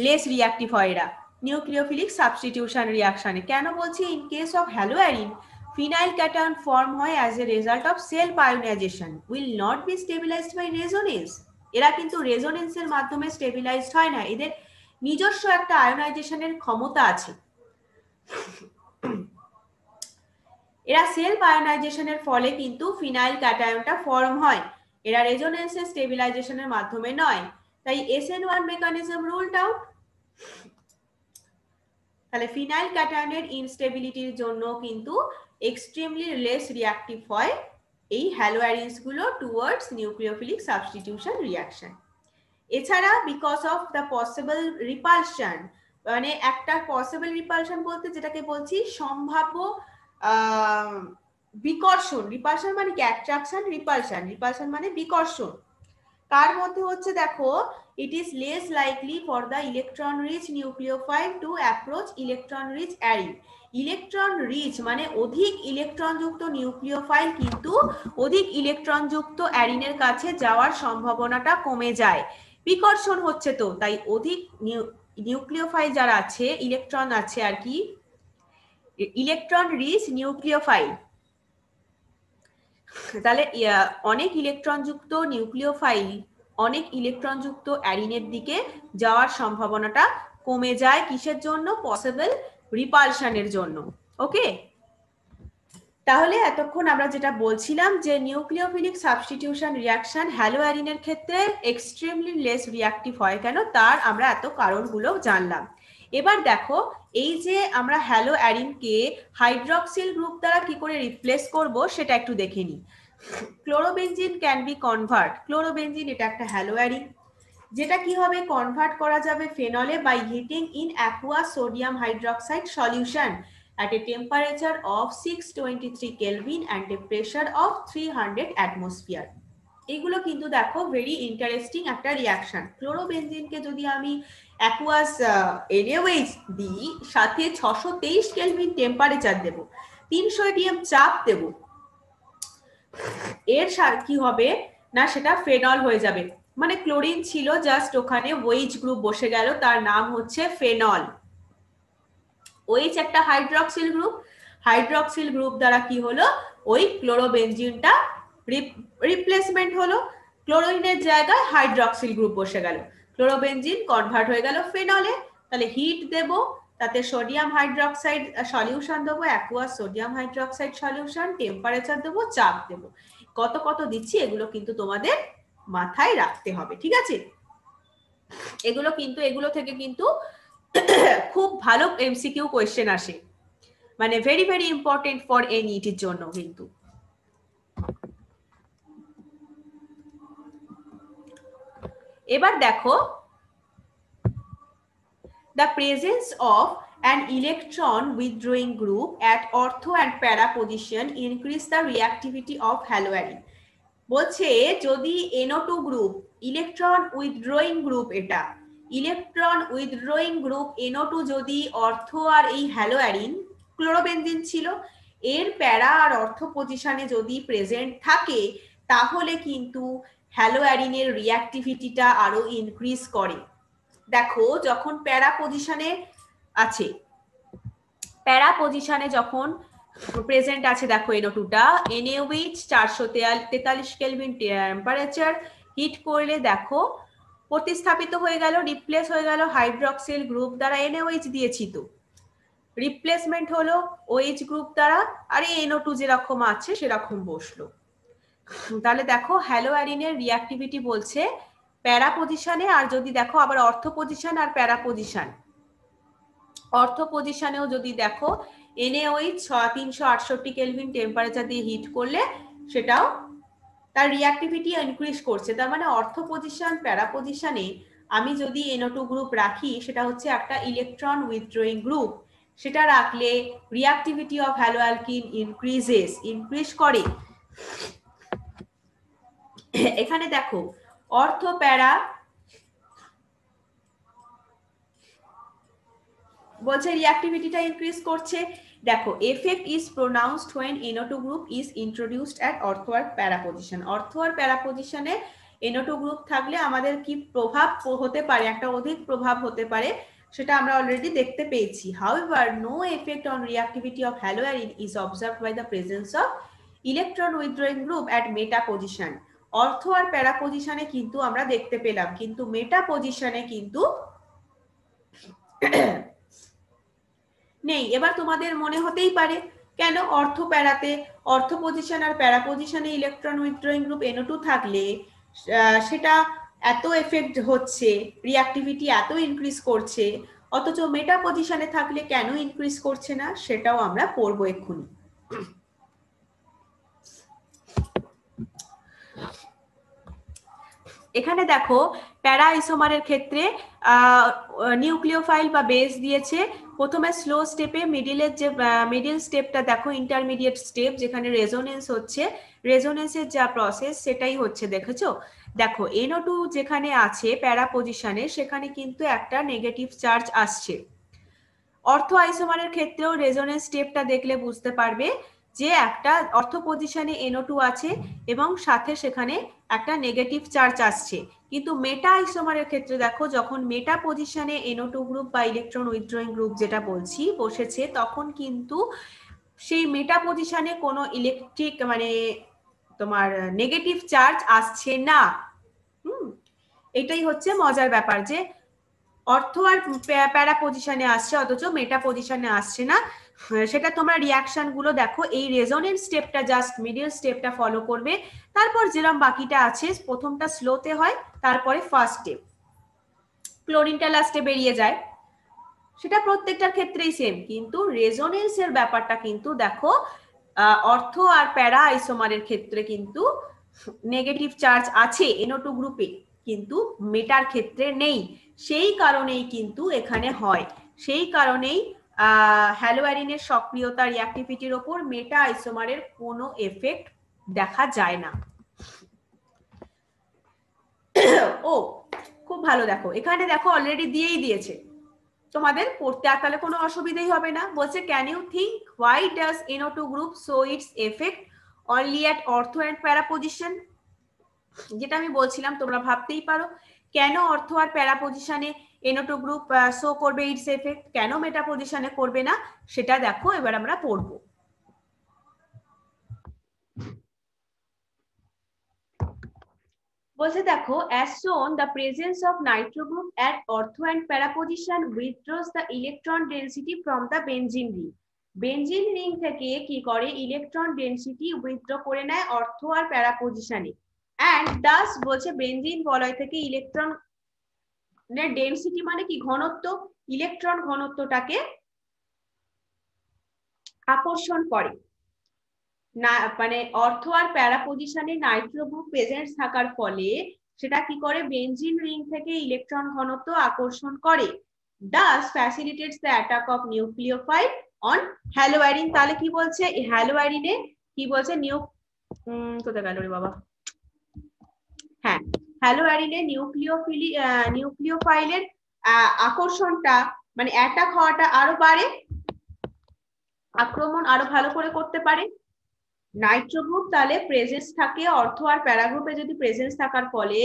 লেস রিঅ্যাক্টিভ হয় এরা নিউক্লিওফিলিক সাবস্টিটিউশন রিঅ্যাকশনে। কেন বলছি? In case of haloarene phenyl cation form হয় as a result of self ionization, will not be stabilized by resonance। এরা কিন্তু রেজোনেন্সের মাধ্যমে স্টেবিলাইজড হয় না, এদের নিজস্ব একটা আয়োনাইজেশনের ক্ষমতা আছে। এরা সেলফ আয়োনাইজেশনের ফলে কিন্তু ফিনাইল ক্যাটায়নটা ফর্ম হয়, এরা রেজোনেন্সের স্টেবিলাইজেশনের মাধ্যমে নয়। তাই SN1 মেকানিজম রুলড আউট। তাহলে ফিনাইল ক্যাটায়নের ইনস্টেবিলিটির জন্য কিন্তু এক্সট্রিমলি লেস রিঅ্যাক্টিভ হয় এই হ্যালোয়ারিনস গুলো টুয়ার্ডস নিউক্লিওফিলিক সাবস্টিটিউশন রিঅ্যাকশন। এছাড়া because of the possible repulsion, মানে একটা পসিবল রিপালশন বলতে যেটাকে বলছি সম্ভাব্য বিকর্ষণ, রিপালশন মানে কি অ্যাট্রাকশন, রিপালশন মানে বিকর্ষণ। কার মধ্যে হচ্ছে দেখো, it is less likely for the electron rich nucleophile to approach electron rich arine। Electron rich মানে অধিক ইলেকট্রন যুক্ত নিউক্লিওফাইল কিন্তু অধিক ইলেকট্রন যুক্ত অ্যারিনের কাছে যাওয়ার সম্ভাবনাটা কমে যায়, বিকর্ষণ হচ্ছে তো। তাই অধিক নিউক্লিওফাইল যারা আছে, ইলেকট্রন আছে আর কি, ইলেকট্রন রিচ নিউক্লিওফাইল, তাহলে অনেক ইলেকট্রন যুক্ত নিউক্লিওফাইল অনেক ইলেকট্রন যুক্ত অ্যারিনের দিকে যাওয়ার সম্ভাবনাটা কমে যায়, কিসের জন্য? পসিবল রিপালশনের জন্য। ওকে, তাহলে এতক্ষণ আমরা যেটা বলছিলাম যে নিউক্লিওফিলিক সাবস্টিটিউশন রিঅ্যাকশন হ্যালোয়ারিনের ক্ষেত্রে এক্সট্রিমলি লেস রিঅ্যাক্টিভ হয় কেন, তার আমরা এত কারণগুলো জানলাম। এবার দেখো, এই যে আমরা হ্যালো অ্যারিনকে হাইড্রক্সিল গ্রুপ দ্বারা কি করে রিপ্লেস করব সেটা একটু দেখে নিই। Chlorobenzene can be convert, chlorobenzene এটা একটা হ্যালো অ্যারিন, যেটা কি হবে কনভার্ট করা যাবে ফেনলে by heating in aqueous sodium hydroxide solution at a temperature of 623 Kelvin and a pressure of 300 atmosphere। এগুলো কিন্তু দেখো ভেরি ইন্টারেস্টিং একটা রিঅ্যাকশন। ক্লোরোবেনজিনকে যদি আমি অ্যাকুয়াস NaOH দিই, সাথে 623 কেলভিন টেম্পারেচার দেব, 300 atm চাপ দেব, এর কি হবে না, সেটা ফেনল হয়ে যাবে। মানে ক্লোরিন ছিল জাস্ট ওখানে ওএইচ গ্রুপ বসে গেল, তার নাম হচ্ছে ফেনল। ওএইচ একটা হাইড্রক্সিল গ্রুপ, হাইড্রক্সিল গ্রুপ দ্বারা কি হলো, ওই ক্লোরোবেনজিনটা রিপ্লেসমেন্ট হলো, ক্লোরিনের জায়গায় হাইড্রক্সিল গ্রুপ বসে গেল, ক্লোরোবেনজিন কনভার্ট হয়ে গেল ফেনলে। তাহলে হিট দেব, তাতে সোডিয়াম হাইড্রক্সাইড সলিউশন দেবো, aqueous sodium hydroxide solution, temperature দেবো, চাপ দেবো, কত কত দিচ্ছি এগুলো কিন্তু তোমাদের মাথায় রাখতে হবে, ঠিক আছে? এগুলো থেকে কিন্তু খুব ভালো এমসিকিউ কোয়েশ্চেন আসে, মানে ভেরি ভেরি ইম্পর্টেন্ট ফর এনইটির জন্য কিন্তু। এবার দেখো, the presence of an electron withdrawing group at ortho and para position increase the reactivity of haloarine। বলছে যদি NO2 group electron withdrawing group, এটা ইলেকট্রন উইথড্রয়িং গ্রুপ NO2 যদি অর্থ আর এই হ্যালোয়ারিন ক্লোরোবেনজিন ছিল এর প্যারা আর অর্থ পজিশনে যদি প্রেজেন্ট থাকে তাহলে কিন্তু হ্যালোয়ারিনের রিঅ্যাক্টিভিটিটা আরো ইনক্রিজ করে। দেখো যখন প্যারা পজিশনে আছে, প্যারা পজিশনে যখন প্রেজেন্ট আছে, দেখো NO2টা NaOH 443 কেলভিন টেম্পারেচার হিট করলে দেখো প্রতিস্থাপিত হয়ে গেল, রিপ্লেস হয়ে গেল হাইড্রক্সিল গ্রুপ দ্বারা। NaOH দিয়েছি তো, রিপ্লেসমেন্ট হলো OH গ্রুপ দ্বারা, আর এই NO2 যেরকম আছে সেরকম বসলো। তাহলে দেখো হ্যালোয়ারিনের রিঅ্যাক্টিভিটি বলছে প্যারা পজিশনে, আর যদি দেখো আবার অর্থ পজিশন আর প্যারা পজিশন, অর্থ পজিশনেও যদি দেখো NaOH 368 কেলভিন টেম্পারেচার দিয়ে হিট করলে সেটাও তার রিঅ্যাক্টিভিটি ইনক্রিজ করছে। তার মানে অর্থ পজিশন প্যারা পজিশনে আমি যদি NO2 গ্রুপ রাখি সেটা হচ্ছে একটা ইলেকট্রন উইথড্রয়িং গ্রুপ, সেটা রাখলে রিঅ্যাক্টিভিটি অফ হ্যালোঅ্যালকিন ইনক্রিজ করে। এখানে দেখো অর্থ প্যারা বলছে রিঅ্যাক্টিভিটিটা ইনক্রিজ করছে। দেখো effect is pronounced when NO2 group is introduced at অর্থ আর প্যারা পজিশন। অর্থ আর প্যারা পজিশনে NO2 গ্রুপ থাকলে আমাদের কি প্রভাব হতে পারে, একটা অধিক প্রভাব হতে পারে, সেটা আমরা অলরেডি দেখতে পেয়েছি। However, no effect on reactivity of haloarine is observed by the presence of electron withdrawing group at meta position। অর্থ আর প্যারা পজিশনে কিন্তু আমরা দেখতে পেলাম, কিন্তু মেটা পজিশনে কিন্তু নেই। এবার তোমাদের মনে হতেই পারে কেন অর্থ প্যারাতে, অর্থ পজিশন আর প্যারা পজিশনে ইলেকট্রন উইথড্রয়িং গ্রুপ NO2 থাকলে সেটা এত এফেক্ট হচ্ছে, রিঅ্যাক্টিভিটি এত ইনক্রিজ করছে, অথচ মেটা পজিশনে থাকলে কেন ইনক্রিজ করছে না সেটাও আমরা পড়বো এক্ষুনি। এখানে দেখো প্যারা আইসোমারের ক্ষেত্রে নিউক্লিওফাইল বা বেস দিয়েছে। প্রথমে স্লো স্টেপে মিডিলের যে মিডিল স্টেপটা দেখো ইন্টারমিডিয়েট স্টেপ, যেখানে রেজোনেন্স হচ্ছে, রেজোনেন্সের যা প্রসেস সেটাই হচ্ছে। দেখেছো, দেখো NO2 যেখানে আছে প্যারা পজিশনে সেখানে কিন্তু একটা নেগেটিভ চার্জ আসছে। অর্থ আইসোমারের ক্ষেত্রেও রেজোনেন্স স্টেপটা দেখলে বুঝতে পারবে যে একটা অর্থ পজিশনে NO2 আছে এবং সাথে সেখানে একটা নেগেটিভ চার্জ আসছে। কিন্তু মেটা আইসোমারের ক্ষেত্রে দেখো যখন মেটা পজিশনে NO2 গ্রুপ বা ইলেকট্রন উইথড্রয়িং গ্রুপ যেটা বলছি বসেছে, তখন কিন্তু সেই মেটা পজিশনে কোনো ইলেকট্রিক মানে তোমার নেগেটিভ চার্জ আসছে না। এটাই হচ্ছে মজার ব্যাপার, যে অর্থ আর প্যারা পজিশনে আসছে অথচ মেটা পজিশনে আসছে না। সেটা তোমরা রিঅ্যাকশন গুলো দেখো, এই রেজোনেন্স স্টেপটা জাস্ট মিডল স্টেপটা ফলো করবে, তারপর যেরকম বাকিটা আছে প্রথমটা স্লোতে হয়, তারপরে ফার্স্ট স্টেপ, ক্লোরিনটা লাস্টে বেরিয়ে যায়, সেটা প্রত্যেকটার ক্ষেত্রেই সেম। কিন্তু রেজোনেন্সের ব্যাপারটা কিন্তু দেখো অর্থ আর প্যারা আইসোমারের ক্ষেত্রে কিন্তু নেগেটিভ চার্জ আছে NO2 গ্রুপে, কিন্তু মেটার ক্ষেত্রে নেই। সেই কারণেই কিন্তু এখানে হয়, সেই কারণেই হ্যালোয়ারিনের সক্রিয়তা রিঅ্যাক্টিভিটির ওপর মেটা আইসোমারের কোনো এফেক্ট দেখা যায় না। ও খুব ভালো, দেখো এখানে দেখো অলরেডি দিয়েই দিয়েছে, তোমাদের পড়তে আর তাহলে কোনো অসুবিধাই হবে না। বলছে can you think why does NO2 group show its effect only at ortho and para position? যেটা আমি বলছিলাম তোমরা ভাবতেই পারো কেন অর্থ আর প্যারা পজিশনে NO2 গ্রুপ শো করবে ইটস এফেক্ট, কেন মেটা পজিশনে করবে না, সেটা দেখো এবার আমরা পড়বো। বলছে দেখো as shown the presence of nitro group at ortho and para position withdraws the electron density from the benzene ring। Benzene ring থেকে কি করে ইলেকট্রন ডেনসিটি উইথড্র করে নেয় অর্থ আর প্যারা পজিশনে, এন্ড দাস বলছে বেনজিন বলয় থেকে ইলেকট্রন ডেনসিটি মানে কি ঘনত্ব, ইলেকট্রন ঘনত্বটাকে আকর্ষণ করে। না মানে অর্থ আর প্যারা পজিশনে নাইট্রো গ্রুপ প্রেজেন্ট থাকার ফলে সেটা কি করে, বেনজিন রিং থেকে ইলেকট্রন ঘনত্ব আকর্ষণ করে। thus facilitates the attack of nucleophile on haloarine। তাহলে কি বলছে, হ্যালোয়ারিনে কি বলছে, কোথায় গেল রে বাবা, হ্যাঁ, হ্যালোয়ারিনে নিউক্লিওফাইলের আকর্ষণটা মানে অ্যাটাক হওয়াটা আরো বাড়ে, আক্রমণ আরো ভালো করে করতে পারে। নাইট্রো গ্রুপ তাহলে প্রেজেন্স থাকে, অর্থ আর প্যারা গ্রুপে যদি প্রেজেন্স থাকার ফলে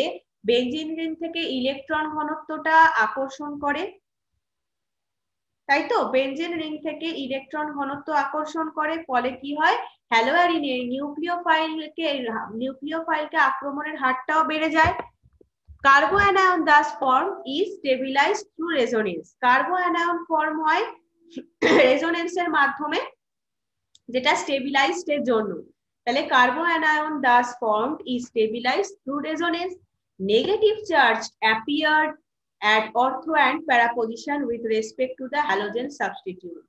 বেনজিন রিং থেকে ইলেকট্রন ঘনত্বটা আকর্ষণ করে, তাই তো, বেনজিন রিং থেকে ইলেকট্রন ঘনত্ব আকর্ষণ করে, ফলে কি হয়, হ্যালোয়ারিনের নিউক্লিওফাইলকে আক্রমণের হারটাও বেড়ে যায়। Carbanion thus form is stabilized through resonance। Carbanion form হয় রেজোনেন্সের মাধ্যমে, যেটা স্টেবিলাইজড এর জন্য। তাহলে carbanion thus formed is stabilized through resonance। Negative charge appeared at ortho and para position with respect to the halogen substituent।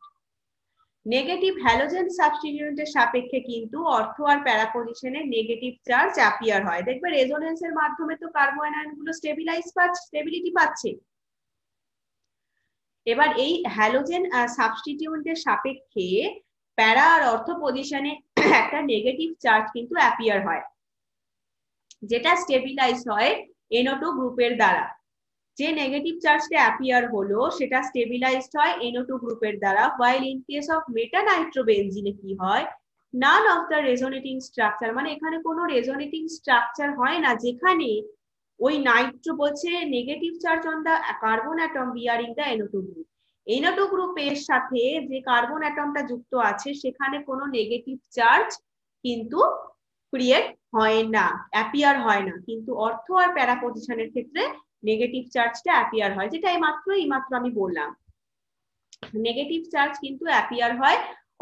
Negative halogen সাবস্টিটিউয়েন্টের সাপেক্ষে কিন্তু অর্থ আর প্যারা পজিশনে নেগেটিভ চার্জ অ্যাপিয়ার হয়। দেখবে রেজোনেন্সের মাধ্যমে তো কার্বোঅ্যানায়ন গুলো স্টেবিলিটি পাচ্ছে। এবার এই হ্যালোজেন সাবস্টিটিউয়েন্টের সাপেক্ষে প্যারা আর অর্থ পজিশনে একটা নেগেটিভ চার্জ কিন্তু অ্যাপিয়ার হয়, যেটা স্টেবিলাইজ হয় NO2 গ্রুপের দ্বারা। যে নেগেটিভ চার্জটা অ্যাপিয়ার হলো সেটা স্টেবিলাইজড হয় NO2 গ্রুপের দ্বারা। while in case of মেটানাইট্রোবেনজিনে কি হয়, none of the resonating structure, মানে এখানে কোনো রেজোনেটিং স্ট্রাকচার হয় না, যেখানে ওই নাইট্রো বলছে negative charge on the carbon atom bearing the NO2 group. NO2 গ্রুপের সাথে যে কার্বন অ্যাটমটা যুক্ত আছে সেখানে কোনো নেগেটিভ চার্জ কিন্তু ক্রিয়েট হয় না, অ্যাপিয়ার হয় না। কিন্তু অর্থ আর প্যারা পজিশনের ক্ষেত্রে নেগেটিভ চার্জটা অ্যাপিয়ার হয়, যেটা এইমাত্র আমি বললাম। নেগেটিভ চার্জ কিন্তু অ্যাপিয়ার হয়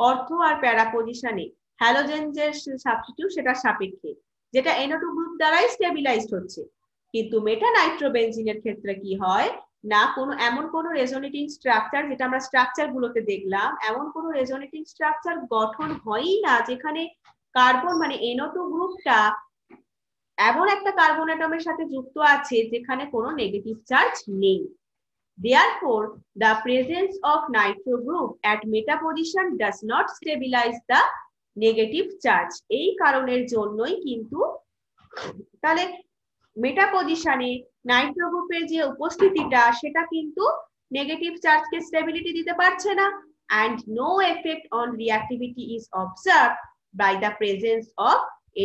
অর্থ আর প্যারা পজিশনে হ্যালোজেন যে সাবস্টিটিউট সেটার সাপেক্ষে, যেটা NO2 গ্রুপ দ্বারাই স্টেবিলাইজড হচ্ছে। কিন্তু মেটানাইট্রোবেনজিনের ক্ষেত্রে কি হয় না, এমন কোনো রেজোনেটিং স্ট্রাকচার, যেটা আমরা স্ট্রাকচার গুলোতে দেখলাম, এমন কোনো রেজোনেটিং স্ট্রাকচার গঠন হয়ই না যেখানে কার্বন মানে NO2 গ্রুপটা এমন একটা কার্বন অ্যাটমের সাথে যুক্ত আছে যেখানে কোনো নেগেটিভ চার্জ নেই। Therefore, the presence of nitro group at meta position does not stabilize the negative charge। এই কারণের জন্যই কিন্তু তাহলে মেটা পজিশনে নাইট্রো গ্রুপের যে উপস্থিতিটা সেটা কিন্তু নেগেটিভ চার্জকে স্টেবিলিটি দিতে পারছে না। and no effect on reactivity is observed by the presence of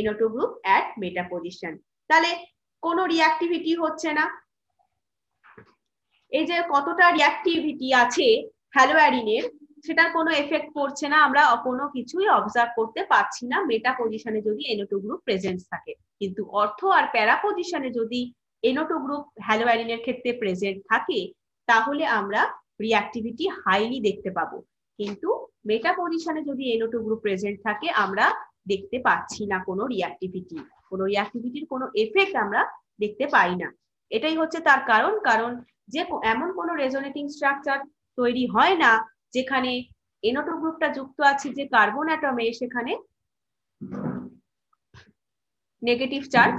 NO2 group at meta position। তাহলে কোনো রিঅ্যাক্টিভিটি হচ্ছে না, এই যে কতটা রিঅ্যাক্টিভিটি আছে হ্যালোয়ারিনের সেটার কোনো এফেক্ট পড়ছে না, আমরা কোনো কিছুই অবজার্ভ করতে পারছি না মেটা পজিশনে যদি NO2 গ্রুপ প্রেজেন্ট থাকে। কিন্তু অর্থ আর প্যারা পজিশনে যদি NO2 গ্রুপ হ্যালোয়ারিনের ক্ষেত্রে প্রেজেন্ট থাকে তাহলে আমরা রিঅ্যাক্টিভিটি হাইলি দেখতে পাবো। কিন্তু মেটা পজিশনে যদি NO2 গ্রুপ প্রেজেন্ট থাকে আমরা দেখতে পাচ্ছি না কোনো রিঅ্যাক্টিভিটির কোনো এফেক্ট আমরা দেখতে পাই না। এটাই হচ্ছে তার কারণ যে এমন কোনো রেজোনেটিং স্ট্রাকচার তৈরি হয় না যেখানে NO2 গ্রুপটা যুক্ত আছে যে কার্বন অ্যাটমে, সেখানে নেগেটিভ চার্জ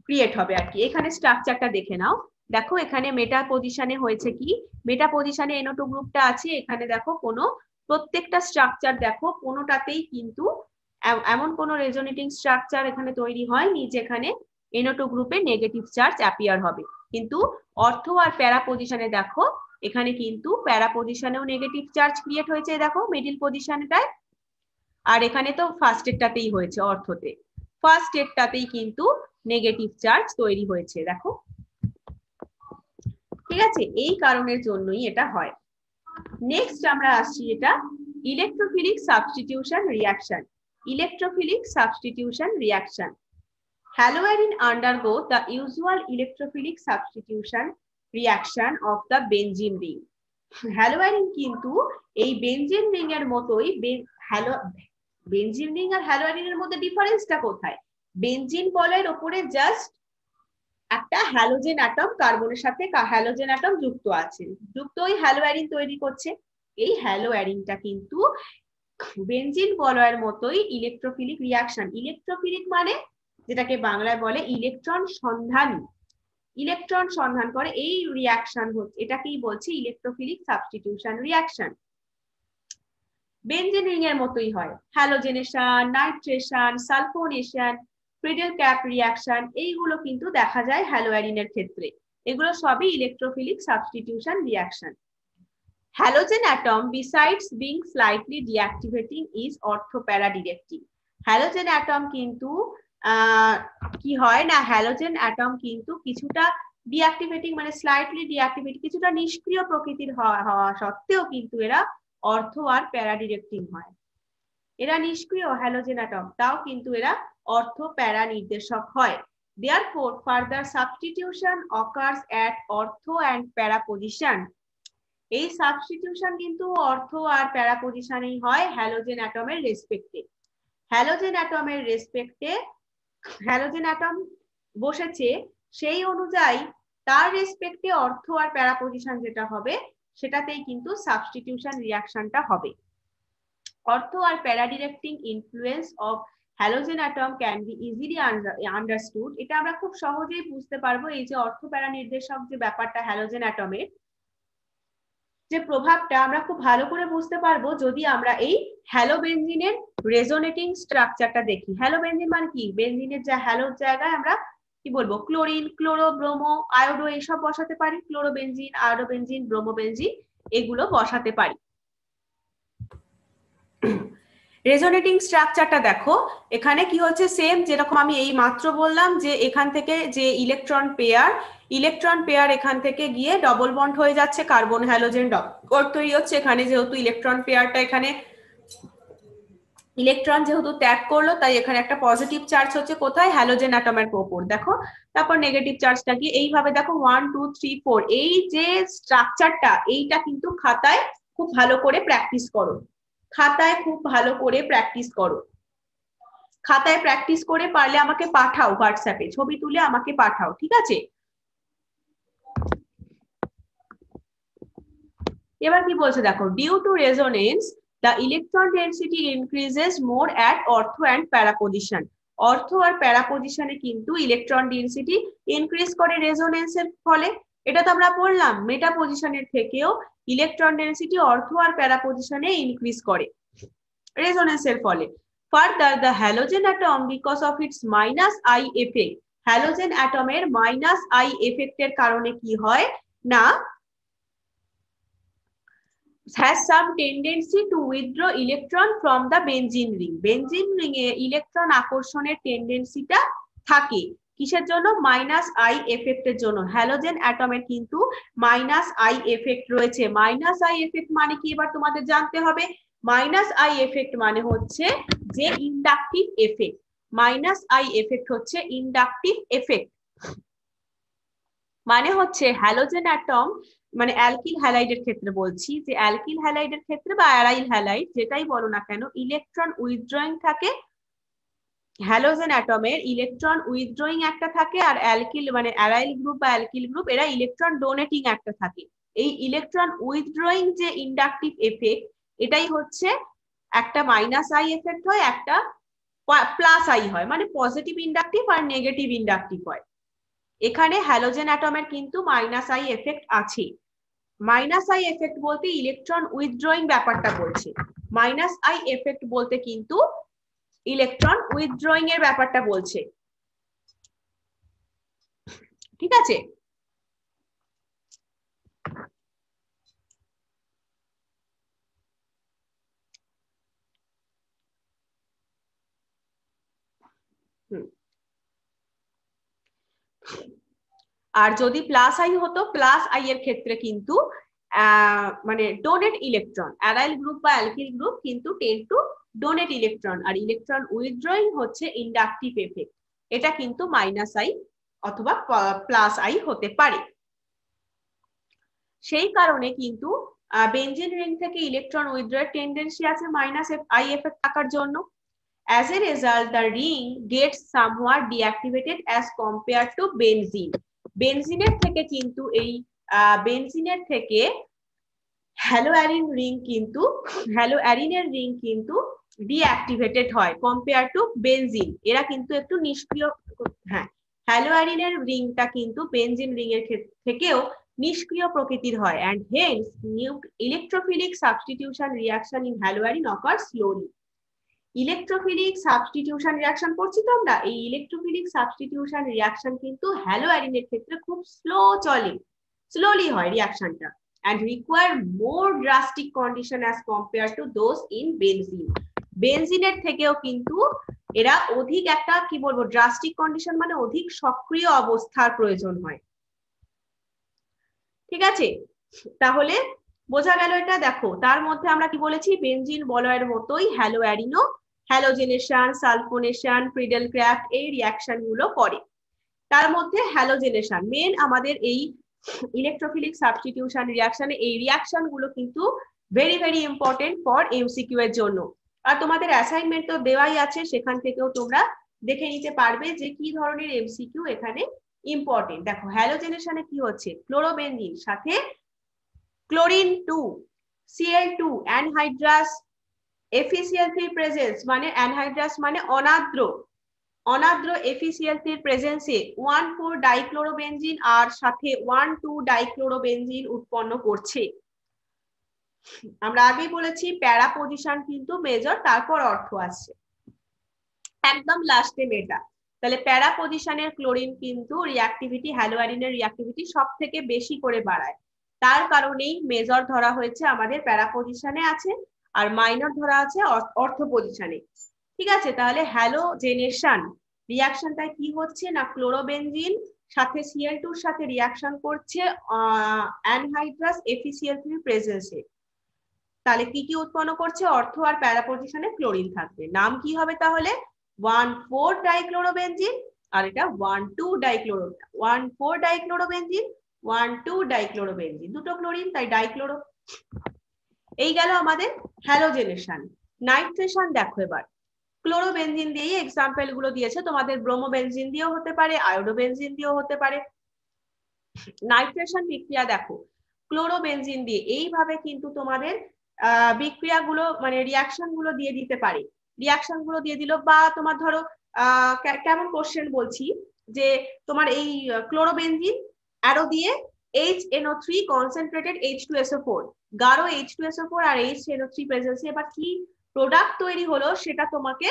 ক্রিয়েট হবে আর কি। এখানে স্ট্রাকচারটা দেখে নাও, দেখো এখানে মেটা পজিশনে হয়েছে কি, মেটা পজিশনে NO2 গ্রুপটা আছে, এখানে দেখো কোনো প্রত্যেকটা স্ট্রাকচার দেখো কোনোটাতেই কিন্তু এমন কোনো রেজোনেটিং স্ট্রাকচার এখানে তৈরি হয়নি যেখানে NO2 গ্রুপে নেগেটিভ চার্জ অ্যাপিয়ার হবে। কিন্তু অর্থ আর প্যারা পজিশনে দেখো এখানে কিন্তু প্যারা পজিশনেও নেগেটিভ চার্জ ক্রিয়েট হয়েছে, দেখো মিডিল পজিশনটায়, আর এখানে তো ফার্স্ট এরটাতেই হয়েছে, অর্থতে ফার্স্ট এরটাতেই কিন্তু নেগেটিভ চার্জ তৈরি হয়েছে, দেখো, ঠিক আছে, এই কারণের জন্যই এটা হয়। নেক্সট আমরা আসছি এটা electrophilic substitution reaction. Electrophilic substitution reaction, haloarine undergo the usual electrophilic substitution reaction of the benzene ring। haloarine কিন্তু এই বেনজিন রিং এর মতোই, বেনজিন রিং আর হ্যালোয়ারিনের মধ্যে ডিফারেন্সটা কোথায়, বেনজিন বলের উপরে জাস্ট একটা হ্যালোজেন অ্যাটম কার্বনের সাথে হ্যালোজেন অ্যাটম যুক্ত আছে, যুক্ত ওই হ্যালো অ্যারিন তৈরি করছে। এই হ্যালো অ্যারিনটা কিন্তু বেনজিন বলয়ের মতোই ইলেকট্রোফিলিক রিয়াকশন। ইলেকট্রোফিলিক মানে যেটাকে বাংলায় বলে ইলেকট্রন সন্ধানী, ইলেকট্রন সন্ধান করে এই রিয়াকশন হচ্ছে, এটাকেই বলছে electrophilic substitution reaction. Benzene ring এর মতোই হয়, হ্যালোজেনেশন, নাইট্রেশন, সালফোনেশন, ফ্রিডেল ক্যাপ রিয়াকশন, এইগুলো কিন্তু দেখা যায় হ্যালো অ্যারিনের ক্ষেত্রে। এগুলো সবই electrophilic substitution reaction. Halogen atom, besides being slightly deactivating, is ortho-para-directing. Halogen atom কিন্তু কি হয় না, হ্যালোজেন অ্যাটম কিন্তু কিছুটা ডিঅ্যাক্টিভেটিং মানে স্লাইটলি ডিঅ্যাক্টিভেটিং, কিছুটা নিষ্ক্রিয় প্রকৃতির হওয়া সত্ত্বেও কিন্তু এরা অর্থ আর প্যারা ডিরেক্টিং হয়। এরা নিষ্ক্রিয় হ্যালোজেন অ্যাটম, তাও কিন্তু এরা অর্থ প্যারা নির্দেশক হয়। Therefore, further substitution occurs at ortho and para position. এই সাবস্টিটিউশন কিন্তু অর্থ আর প্যারা পজিশনেই হয় হ্যালোজেন অ্যাটমের রেসপেক্টে। হ্যালোজেন অ্যাটমের রেসপেক্টে হ্যালোজেন অ্যাটম বসেছে, সেই অনুযায়ী তার রেসপেক্টে অর্থ আর প্যারা পজিশন যেটা হবে সেটাতেই কিন্তু সাবস্টিটিউশন রিয়াকশনটা হবে। অর্থ আর প্যারা directing influence of halogen atom can be easily understood. এটা আমরা খুব সহজেই বুঝতে পারবো, এই যে অর্থ প্যারা নির্দেশক যে ব্যাপারটা হ্যালোজেন অ্যাটমের যে প্রভাবটা আমরা খুব ভালো করে বুঝতে পারবো যদি আমরা এই হ্যালো বেনজিনের রেজোনেটিং স্ট্রাকচারটা দেখি। হ্যালো বেনজিন মানে কি, বেনজিনের যে হ্যালোর জায়গায় আমরা কি বলবো ক্লোরিন, ক্লোরো, ব্রোমো, আয়োডো এইসব বসাতে পারি, ক্লোরোবেনজিন, আয়োডোবেনজিন, ব্রোমোবেনজিন এগুলো বসাতে পারি। রেজোনেটিং স্ট্রাকচারটা দেখো, এখানে কি হচ্ছে সেম যেরকম আমি এই মাত্র বললাম যে এখান থেকে যে ইলেকট্রন পেয়ার এখান থেকে গিয়ে ডবল বন্ড হয়ে যাচ্ছে, কার্বন হ্যালোজেন ডট তৈরি হচ্ছে। এখানে যেহেতু ইলেকট্রন পেয়ারটা এখানে ইলেকট্রন যেহেতু ত্যাগ করলো তাই এখানে একটা পজিটিভ চার্জ হচ্ছে কোথায়, হ্যালোজেন অ্যাটমের উপর দেখো, তারপর নেগেটিভ চার্জটা কি এইভাবে দেখো 1 2 3 4। এই যে স্ট্রাকচারটা এইটা কিন্তু খাতায় খুব ভালো করে প্র্যাকটিস করো, খাতায় খুব ভালো করে প্র্যাকটিস করো। খাতায় প্র্যাকটিস করে পারলে আমাকে পাঠাও, হোয়াটসঅ্যাপে ছবি তুলে আমাকে পাঠাও, ঠিক আছে। এবার কি বলছে দেখো, due to resonance the electron density increases more at ortho and para position. অর্থ আর প্যারা পজিশনে কিন্তু ইলেকট্রন ডেনসিটি ইনক্রিজ করে রেজোনেন্সের ফলে। এটা তো আমরা পড়লাম, মেটা পজিশনের থেকেও ইলেকট্রন ডেনসিটি অর্থ আর প্যারা পজিশনে ইনক্রিজ করে রেজোনেন্সের ফলে। Further the halogen atom because of its minus I effect, halogen অ্যাটমের মাইনাস আই এফেক্টের কারণে কি হয় না, has some tendency to withdraw electron from the benzene ring. Benzene ring A electron আকর্ষণের টেন্ডেন্সিটা থাকে কিসের জন্য, মাইনাস আই এফেক্টের জন্য। হ্যালোজেন অ্যাটমের কিন্তু মাইনাস আই এফেক্ট রয়েছে। মাইনাস আই এফেক্ট মানে কি এবার তোমাদের জানতে হবে, মাইনাস আই এফেক্ট মানে হচ্ছে যে inductive effect, minus I effect হচ্ছে ইন্ডাকটিভ এফেক্ট। মানে হচ্ছে হ্যালোজেন অ্যাটম মানে অ্যালকিল হ্যালাইডের ক্ষেত্রে বলছি, যে অ্যালকিল হ্যালাইডের ক্ষেত্রে বা অ্যারাইল হ্যালাইড যেটাই বলো না কেন, ইলেকট্রন উইথড্রয়িং থাকে। হ্যালোজেন অ্যাটমের ইলেকট্রন উইথড্রয়িং একটা থাকে, আর অ্যালকিল মানে অ্যারাইল গ্রুপ বা অ্যালকিল গ্রুপ এরা ইলেকট্রন ডোনেটিং একটা থাকে। এই ইলেকট্রন উইথড্রয়িং যে ইন্ডাকটিভ এফেক্ট, এটাই হচ্ছে একটা মাইনাস আই এফেক্ট হয়, একটা প্লাস আই হয়, মানে পজিটিভ ইন্ডাকটিভ আর নেগেটিভ ইন্ডাকটিভ হয়। এখানে হ্যালোজেন অ্যাটমের কিন্তু মাইনাস আই এফেক্ট আছে। মাইনাস আই এফেক্ট বলতে ইলেকট্রন উইথড্রয়িং ব্যাপারটা বলছে, মাইনাস আই এফেক্ট বলতে কিন্তু ইলেকট্রন উইথড্রয়িং এর ব্যাপারটা বলছে, ঠিক আছে। আর যদি প্লাস আই হতো, প্লাস আই এর ক্ষেত্রে কিন্তু মানে ডোনেট ইলেকট্রন, অ্যারাইল গ্রুপ বা অ্যালকিল গ্রুপ কিন্তু টেন্ড টু ডোনেট ইলেকট্রন, আর ইলেকট্রন উইথড্রয়িং হচ্ছে ইন্ডাকটিভ এফেক্ট, এটা কিন্তু মাইনাস আই অথবা প্লাস আই হতে পারে। সেই কারণে কিন্তু বেনজিন রিং থেকে ইলেকট্রন উইথড্রয়ের টেন্ডেন্সি আছে মাইনাস আই এফেক্ট থাকার জন্য। As a result, the ring gets somewhat deactivated as compared to benzene. বেনজিনের থেকে কিন্তু এই বেনজিনের থেকে হ্যালোঅ্যারিন রিং কিন্তু ডিঅ্যাক্টিভেটেড হয় কম্পেয়ার টু বেনজিন। এরা কিন্তু একটু নিষ্ক্রিয়, হ্যাঁ, হ্যালোঅ্যারিনের রিংটা কিন্তু বেনজিন রিং এর থেকেও নিষ্ক্রিয় প্রকৃতির হয়, and hence electrophilic substitution reaction in haloarine occurs slowly. Electrophilic substitution reaction করছি তো আমরা, এই ইলেকট্রোফিলিক সাবস্টিটিউশন রিঅ্যাকশন কিন্তু হ্যালোঅ্যারিনের ক্ষেত্রে খুব স্লোলি হয় রিঅ্যাকশনটা, and require more drastic condition as compared to those in benzene. বেনজিনের থেকেও কিন্তু এরা অধিক একটা কি বলবো ড্রাস্টিক কন্ডিশন মানে অধিক সক্রিয় অবস্থার প্রয়োজন হয়। ঠিক আছে, তাহলে বোঝা গেল এটা। দেখো তার মধ্যে আমরা কি বলেছি, বেনজিন বলয়ের মতোই হ্যালোঅ্যারিনও হ্যালোজেনেশন, সালফোনেশন, ফ্রিডেল ক্রাফট এই রিঅ্যাকশন গুলো করে। তার মধ্যে হ্যালোজেনেশন মেন আমাদের এই ইলেকট্রোফিলিক সাবস্টিটিউশন রিঅ্যাকশনে এই রিঅ্যাকশন গুলো কিন্তু very very important for MCQ এর জন্য। আর তোমাদের অ্যাসাইনমেন্ট তো দেওয়াই আছে, সেখান থেকেও তোমরা দেখে নিতে পারবে যে কি ধরনের এমসিকিউ এখানে ইম্পর্টেন্ট। দেখো হ্যালোজেনেশনে কি হচ্ছে, ক্লোরোবেনজিন সাথে chlorine 2 Cl2 anhydrous FeCl3 presence, মানে অ্যানহাইড্রাস মানে অনাদ্র FeCl3 প্রেজেন্সে 1,4 ডাইক্লোরোবেনজিন আর সাথে 1,2 ডাইক্লোরোবেনজিন উৎপন্ন করছে। আমরা আগেই বলেছি প্যারা পজিশন কিন্তু মেজর, তারপর অর্থ আসছে একদম লাস্টে মেটা। তাহলে প্যারা পজিশনের ক্লোরিন কিন্তু রিঅ্যাক্টিভিটি হ্যালোঅ্যারিনের রিঅ্যাক্টিভিটি সব থেকে বেশি করে বাড়ায়, তার কারণেই মেজর ধরা হয়েছে আমাদের প্যারা পজিশনে আছে আর মাইনর ধরা আছে অর্থ পজিশনে। ঠিক আছে, তাহলে হ্যালোজেনেশন রিঅ্যাকশনটা কি হচ্ছে না, ক্লোরোবেনজিন সাথে Cl2 এর সাথে রিঅ্যাকশন করছে অ্যানহাইড্রাস FeCl3 প্রেজেন্সে। তাহলে কি কি উৎপন্ন করছে, অর্থ আর প্যারা পজিশনে ক্লোরিন থাকবে। নাম কি হবে তাহলে, 1,4 ডাইক্লোরোবেনজিন আর এটা 1,2 ডাইক্লোরোবেনজিন 1,2 ডাইক্লোরোবেনজিন, দুটো ক্লোরিন তাই ডাইক্লোরো। এই গেল আমাদের হ্যালোজেনেশন। নাইট্রেশন দেখো এবার, ক্লোরোবেনজিন দিয়েই এক্সাম্পল গুলো দিয়েছে, তোমাদের ব্রোমোবেনজিন দিয়েও হতে পারে, আয়োডোবেনজিন দিয়েও হতে পারে। নাইট্রেশন বিক্রিয়া দেখো ক্লোরোবেনজিন দিয়ে এইভাবে কিন্তু তোমাদের বিক্রিয়াগুলো মানে রিঅ্যাকশন গুলো দিয়ে দিতে পারে, রিঅ্যাকশন গুলো দিয়ে দিল। বা তোমার ধরো কেমন কোশ্চেন বলছি, যে তোমার এই ক্লোরোবেনজিন অ্যারো দিয়ে HNO3 কনসেন্ট্রেটেড H2SO4, গাঢ় H2SO4 আর HNO3 প্রেজেন্সে এবার কি প্রোডাক্ট তৈরি হলো সেটা তোমাকে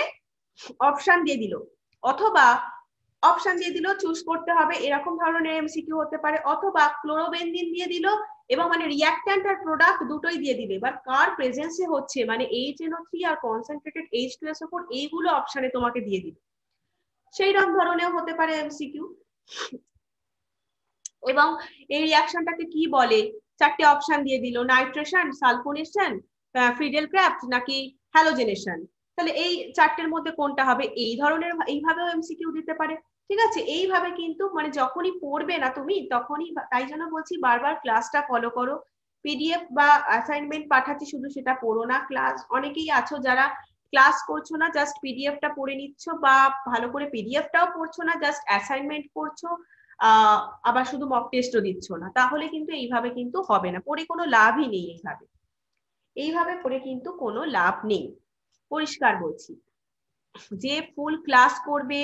অপশন দিয়ে দিল, অথবা অপশন দিয়ে দিল চুজ করতে হবে, এরকম ধরনের এমসিকিউ হতে পারে। অথবা ক্লোরোবেনজিন দিয়ে দিল এবং মানে রিঅ্যাক্ট্যান্ট আর প্রোডাক্ট দুটোই দিয়ে দিবে, এবার কার প্রেজেন্সে হচ্ছে মানে HNO3 আর কনসেন্ট্রেটেড H2SO4 এইগুলো অপশনে তোমাকে দিয়ে দিবে, সেই রকম ধরনের হতে পারে এমসিকিউ। এবং এই রিঅ্যাকশনটাকে কি বলে, চারটে অপশন দিয়ে দিল, নাইট্রেশন, সালফোনেশন, ফ্রিডেল ক্রাফট নাকি হ্যালোজেনেশন। তাহলে এই চারটের মধ্যে কোনটা হবে, এই ধরনের এইভাবেও এমসিকিউ দিতে পারে। ঠিক আছে, এইভাবে কিন্তু মানে যখনই পড়বে না তুমি তখনই, তাই জন্য বলছি বারবার ক্লাসটা ফলো করো। পিডিএফ বা অ্যাসাইনমেন্ট পাঠাচ্ছি শুধু সেটা পড়ো না, ক্লাস অনেকেই আছো যারা ক্লাস করছো না, জাস্ট পিডিএফটা পড়ে নিচ্ছ, বা ভালো করে পিডিএফটাও পড়ছো না, জাস্ট অ্যাসাইনমেন্ট করছো, আবার শুধু মক টেস্টও দিচ্ছ না, তাহলে কিন্তু এইভাবে কিন্তু হবে না, পড়ে কোনো লাভই নেই। এইভাবে পড়ে কিন্তু কোনো লাভ নেই, পরিষ্কার বলছি। যে ফুল ক্লাস করবে,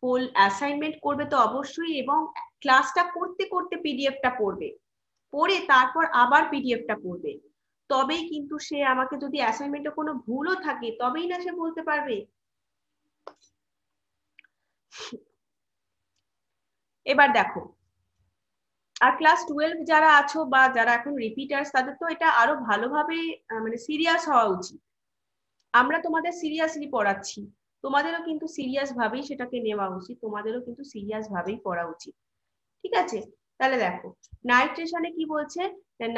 ফুল অ্যাসাইনমেন্ট করবে তো অবশ্যই, এবং ক্লাসটা করতে করতে পিডিএফটা পড়বে, পড়ে তারপর আবার পিডিএফটা পড়বে, তবেই কিন্তু সে আমাকে যদি অ্যাসাইনমেন্টে কোনো ভুলও থাকে তবেই না সে বলতে পারবে। এবার দেখো, আর ক্লাস 12 যারা আছো বা যারা এখন রিপিটার্স তাদের তো এটা আরো ভালোভাবে মানে সিরিয়াস হওয়া উচিত। আমরা তোমাদের সিরিয়াসলি পড়াচ্ছি, তোমাদেরও কিন্তু সিরিয়াস ভাবেই সেটাকে নেওয়া উচিত, তোমাদেরও কিন্তু সিরিয়াস ভাবেই পড়া উচিত। ঠিক আছে, তাহলে দেখো নাইট্রেশনে কি বলছে,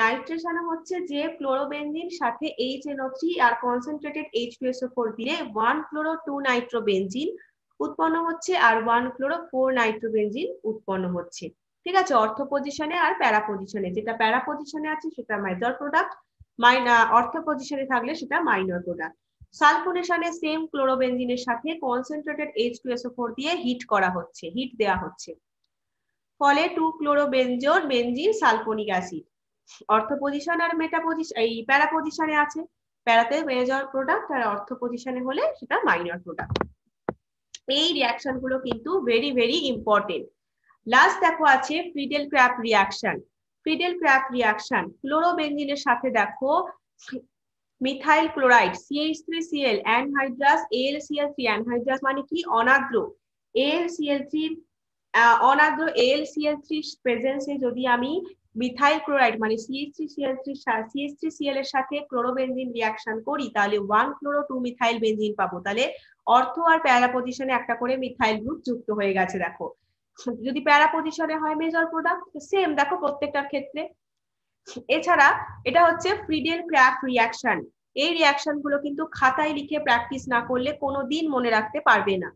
নাইট্রেশনে হচ্ছে যে ক্লোরোবেনজিন সাথে HNO3 আর কনসেন্ট্রেটেড H2SO4 দিলে 1-chloro-2 নাইট্রোবেনজিন উৎপন্ন হচ্ছে আর 1-chloro-4 নাইট্রোবেনজিন উৎপন্ন হচ্ছে। ঠিক আছে, অর্থ পজিশনে আর প্যারা পজিশনে, যেটা প্যারা পজিশনে আছে সেটা মেজর প্রোডাক্ট, অর্থ পজিশনে থাকলে সেটা মাইনর প্রোডাক্ট। সালফোনেশনে সেম ক্লোরোবেনজিনের সাথে কনসেন্ট্রেটেড H2SO4 দিয়ে হিট করা হচ্ছে, হিট দেওয়া হচ্ছে, ফলে 2-ক্লোরোবেনজিন সালফোনিক অ্যাসিড অর্থ পজিশন আর মেটা পজিশন এই প্যারা পজিশনে আছে, প্যারাতে মেজর প্রোডাক্ট আর অর্থ পজিশনে হলে সেটা মাইনর প্রোডাক্ট। এই রিঅ্যাকশন গুলো কিন্তু ভেরি ভেরি ইম্পর্টেন্ট। লাস্ট দেখো আছে Friedel Crafts reaction. Friedel Crafts reaction ক্লোরোবেনজিনের সাথে দেখো methyl chloride CH3Cl anhydrous AlCl3 anhydrous মানে কি অনাদ্র AlCl3 অনাদ্র AlCl3 প্রেজেন্সে যদি আমি মিথাইল ক্লোরাইড মানে CH3Cl এর সাথে ক্লোরোবেনজিন রিঅ্যাকশন করি তাহলে 1-chloro 2-methyl বেনজিন পাবো। তাহলে অর্থ আর প্যারা পজিশনে একটা করে মিথাইল গ্রুপ যুক্ত হয়ে গেছে। দেখো যদি প্যারা পজিশনে হয় মেজর প্রোডাক্ট সেম দেখো প্রত্যেকটার ক্ষেত্রে। এছাড়া এটা হচ্ছে ফ্রিডেল ক্রাফট রিঅ্যাকশন। এই রিঅ্যাকশন গুলো কিন্তু খাতায় লিখে প্র্যাকটিস না করলে কোনোদিন মনে রাখতে পারবে না,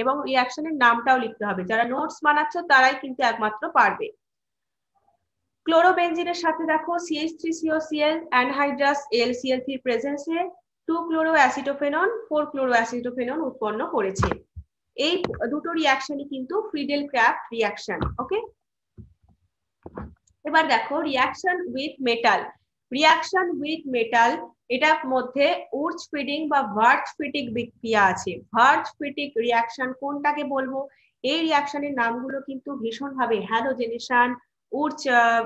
এবং রিঅ্যাকশনের নামটাও লিখতে হবে। যারা নোটস বানাচ্ছ তারাই কিন্তু একমাত্র পারবে। ক্লোরোবেনজিনের সাথে দেখো CH3COCl anhydrous AlCl3 প্রেজেন্সে 2-chloroacetophenone 4-chloroacetophenone উৎপন্ন করেছে। এই দুটো রিঅ্যাকশনই কিন্তু ফ্রিডেল ক্রাফট রিঅ্যাকশন। ওকে, এবার দেখো reaction with metal. Reaction with metal এটার মধ্যে উর্জ ফিডিং বা ভার্জ ফিটিক বিক্রিয়া আছে। ভার্জ ফিটিক রিঅ্যাকশন কোনটাকে বলবো? এই রিঅ্যাকশনের নামগুলো কিন্তু ভীষণ ভাবে হ্যালোজেনেশন, উর্জ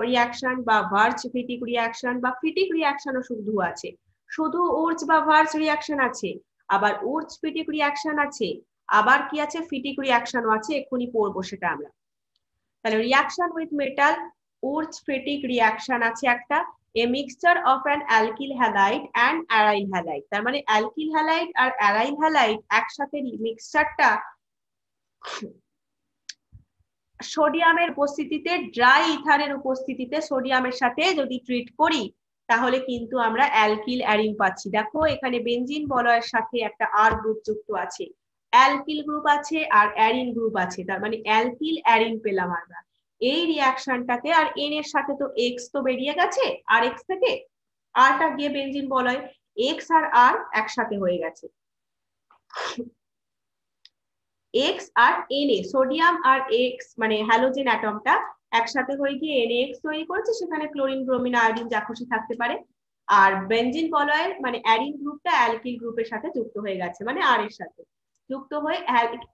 রিঅ্যাকশন বা ভার্জ ফিটিক রিঅ্যাকশন বা ফিটিক রিঅ্যাকশনও শুধু আছে, শুধু উর্জ বা ভার্জ রিঅ্যাকশন আছে, আবার উর্জ ফিটিক রিঅ্যাকশন আছে, আবার কি আছে ফিটিক রিঅ্যাকশনও আছে, এক্ষুনি পড়বো সেটা আমরা। তাহলে রিঅ্যাকশন উইথ মেটাল উর্জ ফিটিক রিঅ্যাকশন আছে একটা, a mixture of an alkyl halide and aryl halide। তার মানে অ্যালকিল হ্যালাইড আর অ্যারাইল হ্যালাইড একসাথে মিক্সচারটা সোডিয়ামের উপস্থিতিতে ড্রাই ইথারের উপস্থিতিতে সোডিয়ামের সাথে যদি ট্রিট করি তাহলে কিন্তু আমরা অ্যালকিল অ্যারিন পাচ্ছি। দেখো এখানে বেনজিন বলয়ের সাথে একটা আর গ্রুপ যুক্ত আছে, অ্যালকিল গ্রুপ আছে আর অ্যারিন গ্রুপ আছে, তার মানে অ্যালকিল অ্যারিন পেলাম আমরা। এই রিঅ্যাকশনটাতে আর এন এর সাথে তো এক্স তো বেরিয়ে গেছে, আর এক্স থেকে আরটা গিয়ে বেনজিন বলয়, এক্স আর আর একসাথে হয়ে গেছে, এক্স আর এনএ সোডিয়াম আর এক্স মানে হ্যালোজেন অ্যাটমটা একসাথে হয়ে গিয়ে NaX তৈরি করেছে, সেখানে ক্লোরিন ব্রোমিন আয়োডিন যা খুশি থাকতে পারে, আর বেনজিন বলয়ের মানে অ্যারিন গ্রুপটা অ্যালকিল গ্রুপের সাথে যুক্ত হয়ে গেছে, মানে আর এর সাথে যুক্ত হয়ে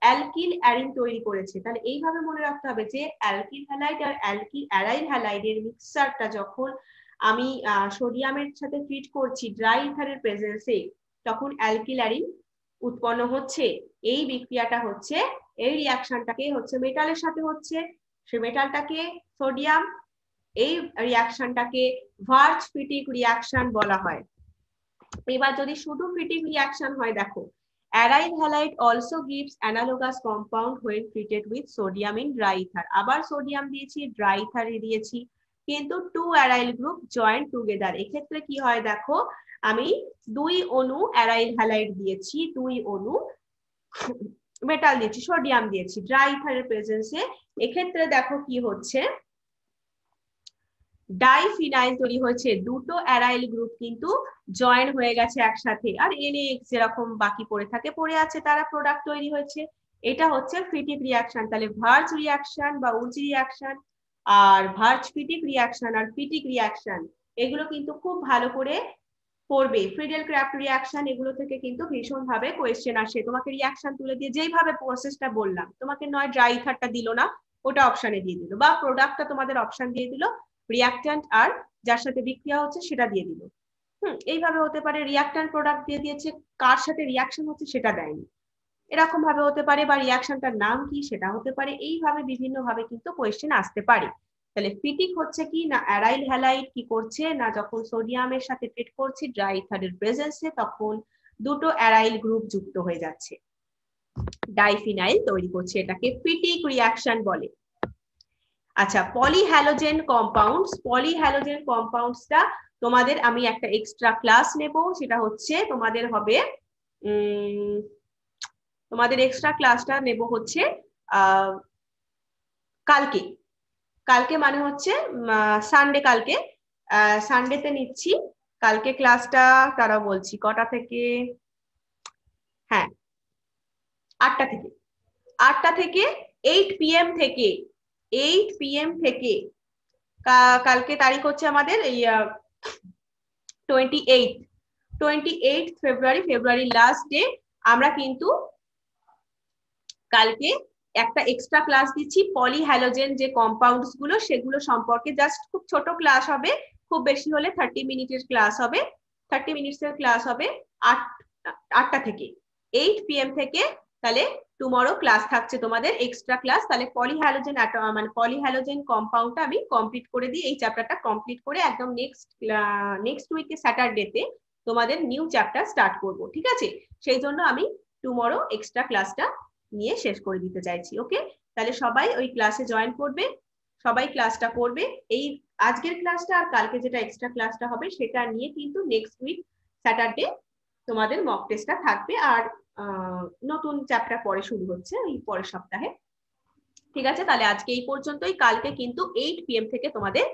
অ্যালকিল অ্যারিন তৈরি করেছে। তাহলে এইভাবে মনে রাখতে হবে যে অ্যালকিল হ্যালাইড আর অ্যালকিল অ্যারাইল হ্যালাইডের মিক্সচারটা যখন আমি সোডিয়ামের সাথে ট্রিট করছি ড্রাই ইথারের প্রেজেন্সে তখন অ্যালকিল অ্যারিন উৎপন্ন হচ্ছে। এই বিক্রিয়াটা হচ্ছে, এই রিঅ্যাকশনটাকে হচ্ছে মেটালের সাথে হচ্ছে, সে মেটালটাকে সোডিয়াম, এই রিঅ্যাকশনটাকে ভার্জ ফিটিক রিঅ্যাকশন বলা হয়। এবার যদি শুধু ফিটিক রিঅ্যাকশন হয় দেখো aryl halide also gives analogous compound when treated with sodium in dry ether। আবার সোডিয়াম দিয়েছি, ড্রাই ইথারে দিয়েছি, কিন্তু two aryl group join together. এক্ষেত্রে কি হয় দেখো আমি 2 অণু অ্যারাইল হ্যালাইড দিয়েছি, 2 অণু মেটাল দিয়েছি, সোডিয়াম দিয়েছি ড্রাই ইথারের প্রেজেন্সে, এক্ষেত্রে দেখো কি হচ্ছে ডাইফিনাইল তৈরি হয়েছে, দুটো অ্যারাইল গ্রুপ কিন্তু জয়েন হয়ে গেছে একসাথে, আর NaX যেরকম বাকি পড়ে থাকে পড়ে আছে, তারা প্রোডাক্ট তৈরি হয়েছে। এটা হচ্ছে ফিটিক রিঅ্যাকশন। তাহলে ভার্জ রিঅ্যাকশন বা উর্জ রিঅ্যাকশন আর ভার্জ ফিটিক রিঅ্যাকশন আর ফিটিক রিঅ্যাকশন এগুলো কিন্তু খুব ভালো করে পড়বে। ফ্রিডেল ক্রাফট রিঅ্যাকশন এগুলো থেকে কিন্তু ভীষণ ভাবে কোয়েশ্চেন আসে, তোমাকে রিঅ্যাকশন তুলে দিয়ে যেইভাবে প্রসেসটা বললাম, তোমাকে নয় ড্রাই ইথারটা দিল না, ওটা অপশনে দিয়ে দিল, বা প্রোডাক্টটা তোমাদের অপশন দিয়ে দিল, রিঅ্যাকট্যান্ট আর যার সাথে বিক্রিয়া হচ্ছে সেটা দিয়ে দিল। এইভাবে হতে পারে রিঅ্যাকট্যান্ট প্রোডাক্ট দিয়ে দিয়েছে, কার সাথে রিঅ্যাকশন হচ্ছে সেটা দেয়নি, এরকম ভাবে হতে পারে, বা রিঅ্যাকশনটার নাম কি সেটা হতে পারে। এইভাবে বিভিন্ন ভাবে কিন্তু কোয়েশ্চেন আসতে পারে। তাহলে ফিটিক হচ্ছে কি না অ্যারাইল হ্যালাইড কি করছে না যখন সোডিয়ামের সাথে ট্রিট করছি ড্রাই ইথারের প্রেজেন্সে তখন দুটো অ্যারাইল গ্রুপ যুক্ত হয়ে যাচ্ছে, ডাইফিনাইল তৈরি করছে, এটাকে ফিটিক রিঅ্যাকশন বলে। আচ্ছা পলিহ্যালোজেন কম্পাউন্ডস, পলিহ্যালোজেন কম্পাউন্ডসটা তোমাদের আমি একটা এক্সট্রা ক্লাস নেব, সেটা হচ্ছে তোমাদের হবে তোমাদের এক্সট্রা ক্লাসটা নেব হচ্ছে কালকে, কালকে মানে হচ্ছে সানডে, কালকে সানডেতে নিচ্ছি কালকে ক্লাসটা তারা বলছি কটা থেকে, হ্যাঁ 8টা থেকে, 8টা থেকে 8 PM থেকে, 8 PM থেকে কালকে তারিখ হচ্ছে আমাদের এই 28 ফেব্রুয়ারি, ফেব্রুয়ারি লাস্ট ডে। আমরা কিন্তু কালকে একটা এক্সট্রা ক্লাস দিচ্ছি পলিহ্যালোজেন যে কম্পাউন্ডস গুলো সেগুলো সম্পর্কে, জাস্ট খুব ছোট ক্লাস হবে, খুব বেশি হলে 30 মিনিটের ক্লাস হবে, 30 মিনিটসের ক্লাস হবে 8টা থেকে 8 PM থেকে। তাহলে টুমরো ক্লাস থাকছে তোমাদের এক্সট্রা ক্লাস। তাহলে পলিহ্যালোজেন মানে পলিহ্যালোজেন কম্পাউন্ডটা আমি কমপ্লিট করে দিই, এই চ্যাপ্টারটা কমপ্লিট করে একদম নেক্সট উইকে স্যাটারডেতে তোমাদের নিউ চ্যাপ্টার স্টার্ট করব, ঠিক আছে? সেই জন্য আমি টুমরো এক্সট্রা ক্লাসটা নিয়ে শেষ করে দিতে চাইছি। ওকে, তাহলে সবাই ওই ক্লাসে জয়েন করবে, সবাই ক্লাসটা করবে। এই আজকের ক্লাসটা আর কালকে যেটা এক্সট্রা ক্লাসটা হবে সেটা নিয়ে কিন্তু নেক্সট উইক স্যাটারডে তোমাদের মক টেস্টটা থাকবে, আর নতুন চ্যাপ্টার পরে শুরু হচ্ছে এই পরের সপ্তাহে, ঠিক আছে? তাহলে আজকে এই পর্যন্তই, কালকে কিন্তু 8 PM থেকে তোমাদের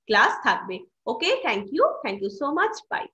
ক্লাস থাকবে। Okay, thank you so much, by.